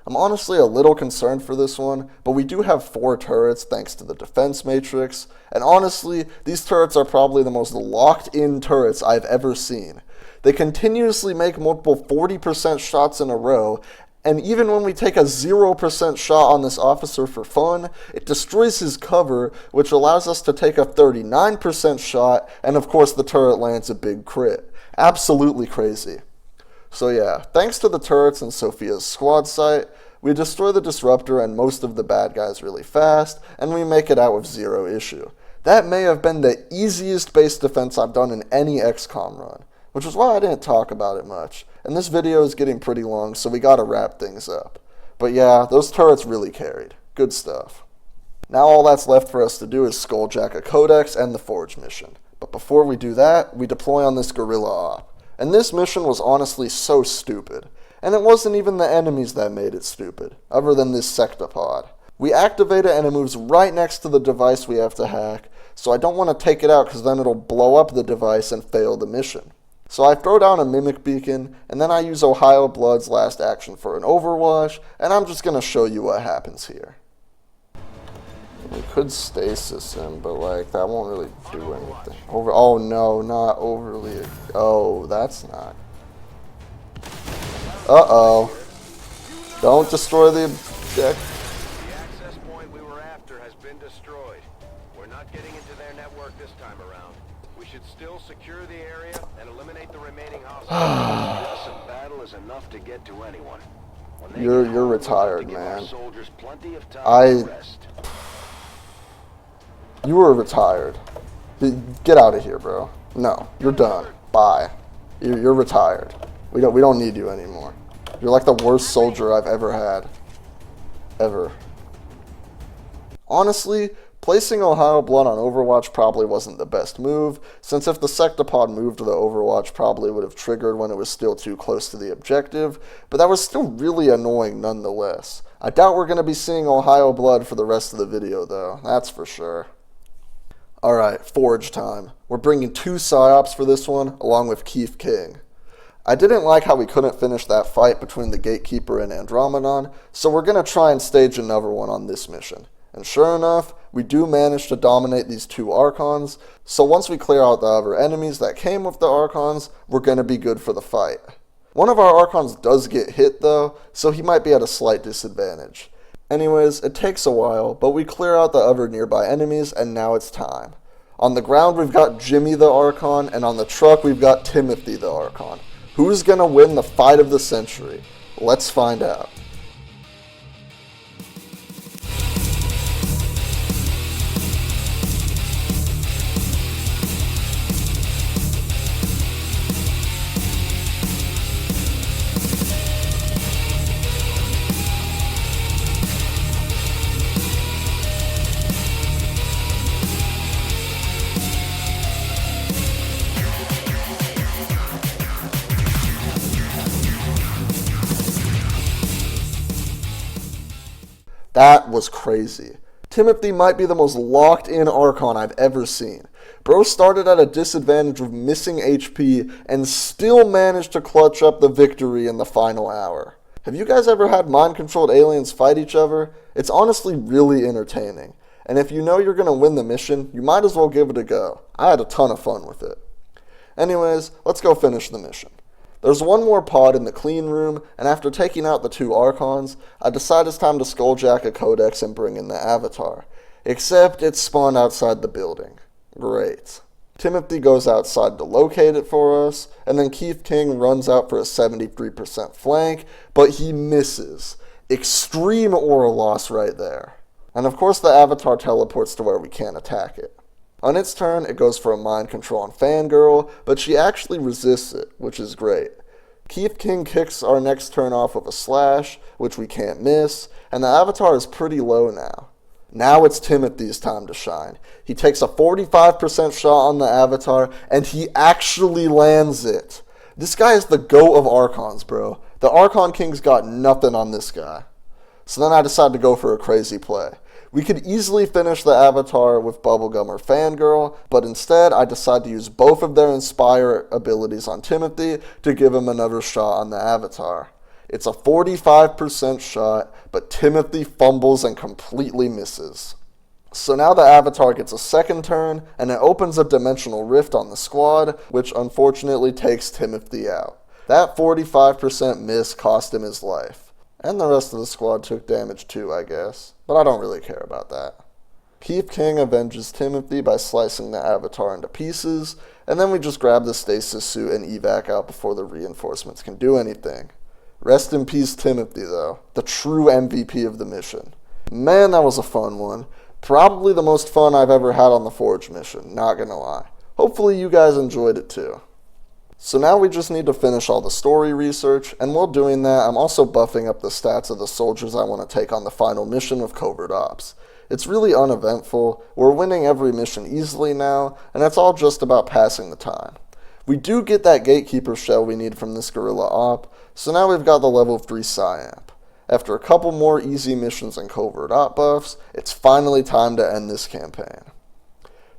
I'm honestly a little concerned for this one, but we do have 4 turrets thanks to the defense matrix, and honestly, these turrets are probably the most locked-in turrets I've ever seen. They continuously make multiple 40% shots in a row, and even when we take a 0% shot on this officer for fun, it destroys his cover, which allows us to take a 39% shot, and of course the turret lands a big crit. Absolutely crazy. So yeah, thanks to the turrets and Sophia's squad site, we destroy the Disruptor and most of the bad guys really fast, and we make it out with 0 issue. That may have been the easiest base defense I've done in any XCOM run. which is why I didn't talk about it much. And this video is getting pretty long, so we gotta wrap things up. But yeah, those turrets really carried. Good stuff. Now all that's left for us to do is skulljack a codex and the forge mission. But before we do that, we deploy on this guerrilla op. And this mission was honestly so stupid. And it wasn't even the enemies that made it stupid, other than this sectopod. We activate it and it moves right next to the device we have to hack, so I don't want to take it out because then it'll blow up the device and fail the mission. So I throw down a mimic beacon, and then I use Ohio Blood's last action for an overwatch, and I'm just going to show you what happens here. We could stasis him, but like that won't really do anything. Oh no, not overly. Oh, that's not. Uh-oh. Don't destroy the deck. The access point we were after has been destroyed. We're not getting into their network this time around. We should still secure the area and eliminate the remaining hostiles. Stress of battle is enough to get to anyone. When they You're get home, retired, we'll have to give our man. soldiers plenty of time to rest. You were retired. Get out of here, bro. No, you're done. Bye. You're retired. We don't need you anymore. You're like the worst soldier I've ever had. Ever. Honestly, placing Ohio Blood on Overwatch probably wasn't the best move, since if the sectopod moved, the Overwatch probably would have triggered when it was still too close to the objective, but that was still really annoying nonetheless. I doubt we're going to be seeing Ohio Blood for the rest of the video though, that's for sure. Alright, Forge time. We're bringing 2 psyops for this one, along with Keith King. I didn't like how we couldn't finish that fight between the Gatekeeper and Andromedon, so we're going to try and stage another one on this mission. And sure enough, we do manage to dominate these 2 Archons, so once we clear out the other enemies that came with the Archons, we're going to be good for the fight. One of our Archons does get hit though, so he might be at a slight disadvantage. Anyways, it takes a while, but we clear out the other nearby enemies, and now it's time. On the ground, we've got Jimmy the Archon, and on the truck, we've got Timothy the Archon. Who's gonna win the fight of the century? Let's find out. That was crazy. Timothy might be the most locked in Archon I've ever seen. Bro started at a disadvantage with missing HP and still managed to clutch up the victory in the final hour. Have you guys ever had mind-controlled aliens fight each other? It's honestly really entertaining. And if you know you're going to win the mission, you might as well give it a go. I had a ton of fun with it. Anyways, let's go finish the mission. There's one more pod in the clean room, and after taking out the 2 Archons, I decide it's time to skulljack a codex and bring in the Avatar. Except it's spawned outside the building. Great. Timothy goes outside to locate it for us, and then Keith King runs out for a 73% flank, but he misses. Extreme aura loss right there. And of course the Avatar teleports to where we can't attack it. On its turn, it goes for a mind control on Fangirl, but she actually resists it, which is great. Keith King kicks our next turn off with a slash, which we can't miss, and the Avatar is pretty low now. Now it's Timothy's time to shine. He takes a 45% shot on the Avatar, and he actually lands it. This guy is the GOAT of Archons, bro. The Archon King's got nothing on this guy. So then I decide to go for a crazy play. We could easily finish the Avatar with Bubblegum or Fangirl, but instead I decide to use both of their Inspire abilities on Timothy to give him another shot on the Avatar. It's a 45% shot, but Timothy fumbles and completely misses. So now the Avatar gets a second turn, and it opens a dimensional rift on the squad, which unfortunately takes Timothy out. That 45% miss cost him his life. And the rest of the squad took damage too, I guess. But I don't really care about that. Keith King avenges Timothy by slicing the Avatar into pieces, and then we just grab the stasis suit and evac out before the reinforcements can do anything. Rest in peace Timothy though, the true MVP of the mission. Man, that was a fun one. Probably the most fun I've ever had on the Forge mission, not gonna lie. Hopefully you guys enjoyed it too. So now we just need to finish all the story research, and while doing that, I'm also buffing up the stats of the soldiers I want to take on the final mission of Covert Ops. It's really uneventful, we're winning every mission easily now, and it's all just about passing the time. We do get that Gatekeeper shell we need from this guerrilla op, so now we've got the level 3 Psyamp. After a couple more easy missions and Covert Op buffs, it's finally time to end this campaign.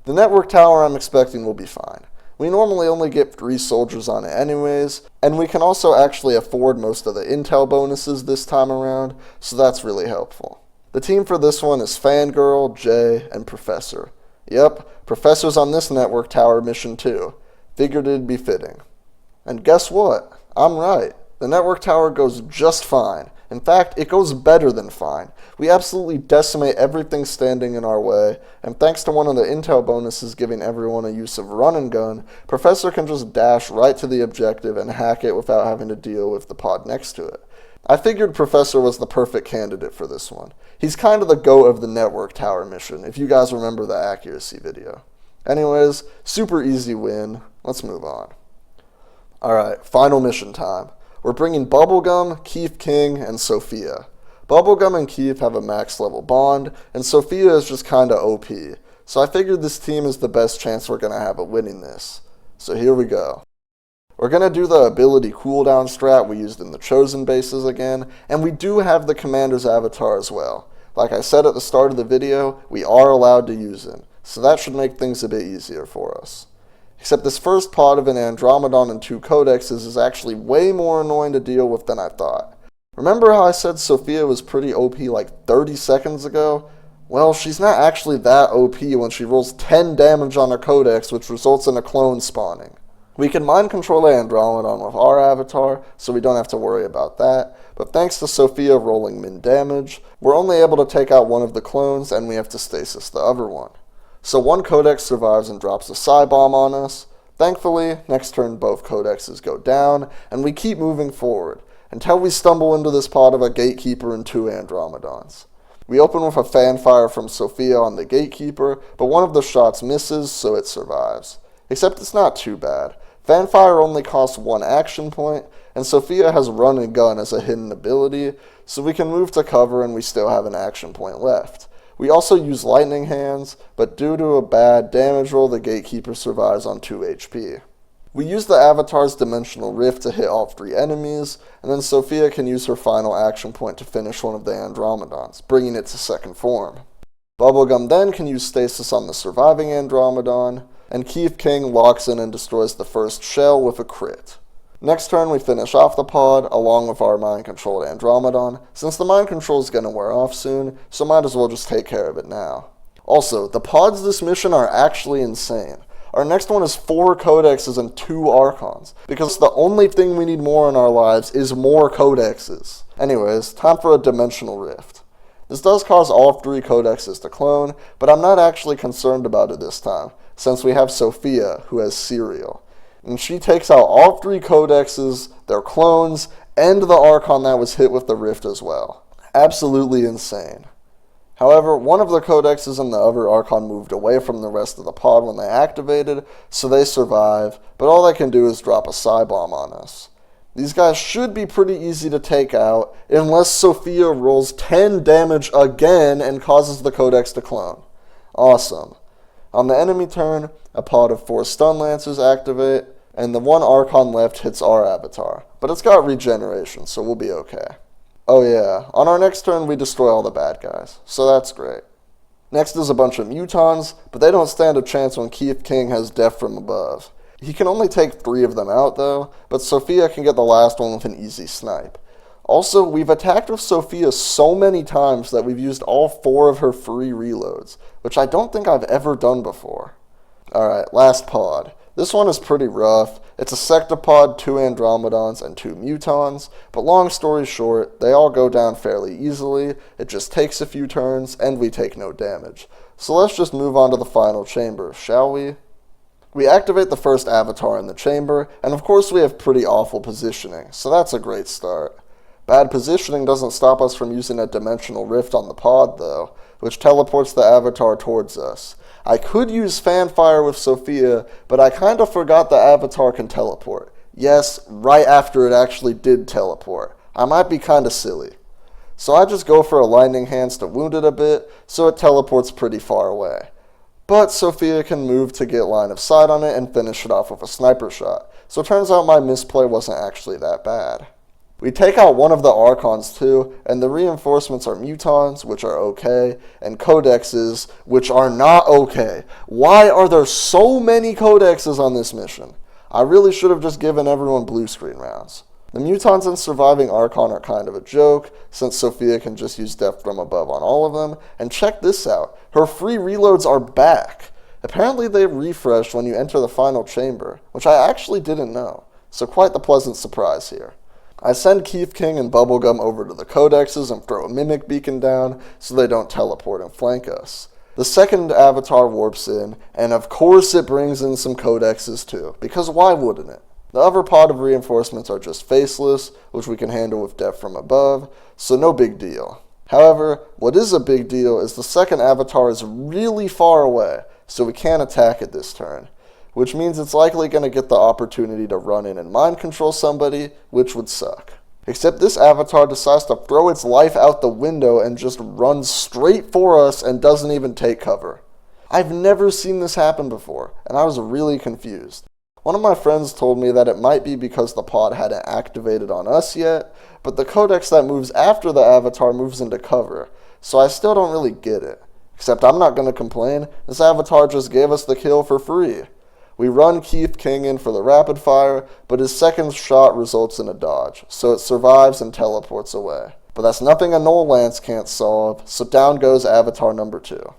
The network tower I'm expecting will be fine. We normally only get 3 soldiers on it anyways, and we can also actually afford most of the intel bonuses this time around, so that's really helpful. The team for this one is Fangirl, Jay, and Professor. Yep, Professor's on this network tower mission too. Figured it'd be fitting. And guess what? I'm right. The network tower goes just fine. In fact, it goes better than fine. We absolutely decimate everything standing in our way, and thanks to one of the intel bonuses giving everyone a use of run and gun, Professor can just dash right to the objective and hack it without having to deal with the pod next to it. I figured Professor was the perfect candidate for this one. He's kind of the GOAT of the network tower mission, if you guys remember the accuracy video. Anyways, super easy win. Let's move on. Alright, final mission time. We're bringing Bubblegum, Keith King, and Sophia. Bubblegum and Keith have a max level bond, and Sophia is just kinda OP, so I figured this team is the best chance we're gonna have at winning this. So here we go. We're gonna do the ability cooldown strat we used in the Chosen bases again, and we do have the Commander's avatar as well. Like I said at the start of the video, we are allowed to use him, so that should make things a bit easier for us. Except this first pod of an Andromedon and 2 codexes is actually way more annoying to deal with than I thought. Remember how I said Sophia was pretty OP like 30 seconds ago? Well, she's not actually that OP when she rolls 10 damage on a codex, which results in a clone spawning. We can mind control Andromedon with our avatar, so we don't have to worry about that, but thanks to Sophia rolling min damage, we're only able to take out one of the clones and we have to stasis the other one. So one codex survives and drops a Psy Bomb on us. Thankfully, next turn both codexes go down, and we keep moving forward, until we stumble into this pod of a Gatekeeper and 2 Andromedons. We open with a fanfire from Sophia on the Gatekeeper, but one of the shots misses, so it survives. Except it's not too bad. Fanfire only costs 1 action point, and Sophia has run and gun as a hidden ability, so we can move to cover and we still have an action point left. We also use Lightning Hands, but due to a bad damage roll, the Gatekeeper survives on 2 HP. We use the Avatar's Dimensional Rift to hit all 3 enemies, and then Sophia can use her final action point to finish one of the Andromedons, bringing it to second form. Bubblegum then can use Stasis on the surviving Andromedon, and Keith King locks in and destroys the first shell with a crit. Next turn we finish off the pod, along with our mind-controlled Andromedon, since the mind control is going to wear off soon, so might as well just take care of it now. Also, the pods this mission are actually insane. Our next one is 4 codexes and 2 archons, because the only thing we need more in our lives is more codexes. Anyways, time for a Dimensional Rift. This does cause all 3 codexes to clone, but I'm not actually concerned about it this time, since we have Sophia, who has Serial. And she takes out all 3 codexes, their clones, and the Archon that was hit with the Rift as well. Absolutely insane. However, one of the codexes and the other Archon moved away from the rest of the pod when they activated, so they survive, but all they can do is drop a Psy Bomb on us. These guys should be pretty easy to take out, unless Sophia rolls 10 damage again and causes the codex to clone. Awesome. On the enemy turn, a pod of 4 Stun Lancers activate, and the 1 Archon left hits our avatar, but it's got regeneration, so we'll be okay. Oh yeah, on our next turn we destroy all the bad guys, so that's great. Next is a bunch of Mutons, but they don't stand a chance when Keith King has Death from Above. He can only take 3 of them out though, but Sophia can get the last one with an easy snipe. Also, we've attacked with Sophia so many times that we've used all 4 of her free reloads, which I don't think I've ever done before. Alright, last pod. This one is pretty rough. It's a Sectopod, 2 Andromedons, and 2 Mutons, but long story short, they all go down fairly easily, it just takes a few turns, and we take no damage. So let's just move on to the final chamber, shall we? We activate the first avatar in the chamber, and of course we have pretty awful positioning, so that's a great start. Bad positioning doesn't stop us from using a Dimensional Rift on the pod though, which teleports the avatar towards us. I could use Fanfire with Sophia, but I kind of forgot the avatar can teleport. Yes, right after it actually did teleport. I might be kind of silly. So I just go for a Lightning Hands to wound it a bit, so it teleports pretty far away. But Sophia can move to get line of sight on it and finish it off with a sniper shot, so it turns out my misplay wasn't actually that bad. We take out one of the Archons too, and the reinforcements are Mutons, which are okay, and Codexes, which are not okay. Why are there so many Codexes on this mission? I really should have just given everyone blue screen rounds. The Mutons and surviving Archon are kind of a joke, since Sophia can just use Death from Above on all of them, and check this out, her free reloads are back. Apparently they refreshed when you enter the final chamber, which I actually didn't know, so quite the pleasant surprise here. I send Keith King and Bubblegum over to the Codexes and throw a Mimic Beacon down so they don't teleport and flank us. The second avatar warps in, and of course it brings in some Codexes too, because why wouldn't it? The other pod of reinforcements are just faceless, which we can handle with Death from Above, so no big deal. However, what is a big deal is the second avatar is really far away, so we can't attack it this turn, which means it's likely going to get the opportunity to run in and mind control somebody, which would suck. Except this avatar decides to throw its life out the window and just runs straight for us and doesn't even take cover. I've never seen this happen before, and I was really confused. One of my friends told me that it might be because the pod hadn't activated on us yet, but the codex that moves after the avatar moves into cover, so I still don't really get it. Except I'm not going to complain, this avatar just gave us the kill for free. We run Keith King in for the rapid fire, but his second shot results in a dodge, so it survives and teleports away. But that's nothing a Null Lance can't solve, so down goes avatar number 2.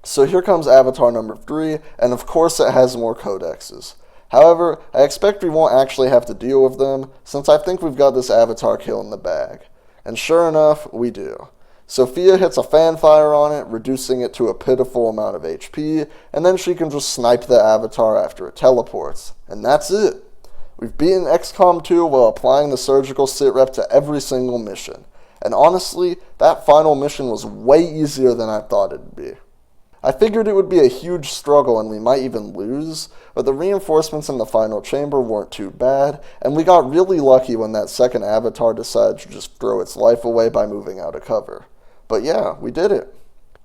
So here comes avatar number 3, and of course it has more codexes. However, I expect we won't actually have to deal with them, since I think we've got this avatar kill in the bag. And sure enough, we do. Sophia hits a Fanfire on it, reducing it to a pitiful amount of HP, and then she can just snipe the avatar after it teleports. And that's it. We've beaten XCOM 2 while applying the Surgical Sitrep to every single mission. And honestly, that final mission was way easier than I thought it'd be. I figured it would be a huge struggle and we might even lose, but the reinforcements in the final chamber weren't too bad, and we got really lucky when that second avatar decided to just throw its life away by moving out of cover. But yeah, we did it.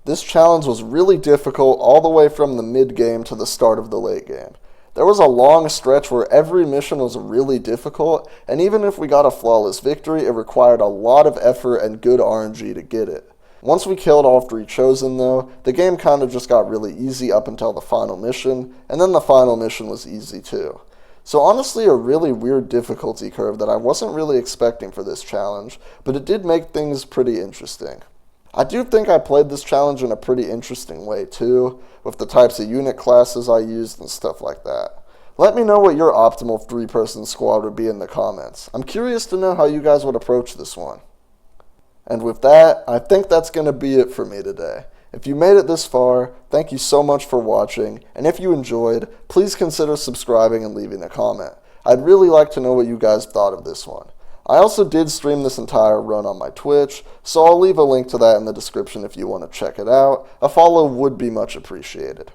This challenge was really difficult all the way from the mid-game to the start of the late game. There was a long stretch where every mission was really difficult, and even if we got a flawless victory, it required a lot of effort and good RNG to get it. Once we killed all 3 chosen though, the game kind of just got really easy up until the final mission, and then the final mission was easy too. So honestly a really weird difficulty curve that I wasn't really expecting for this challenge, but it did make things pretty interesting. I do think I played this challenge in a pretty interesting way too, with the types of unit classes I used and stuff like that. Let me know what your optimal 3-person squad would be in the comments. I'm curious to know how you guys would approach this one. And with that, I think that's going to be it for me today. If you made it this far, thank you so much for watching, and if you enjoyed, please consider subscribing and leaving a comment. I'd really like to know what you guys thought of this one. I also did stream this entire run on my Twitch, so I'll leave a link to that in the description if you want to check it out. A follow would be much appreciated.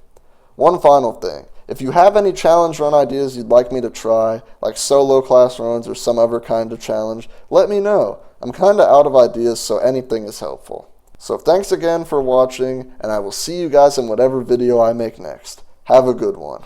One final thing, if you have any challenge run ideas you'd like me to try, like solo class runs or some other kind of challenge, let me know. I'm kinda out of ideas, so anything is helpful. So thanks again for watching, and I will see you guys in whatever video I make next. Have a good one.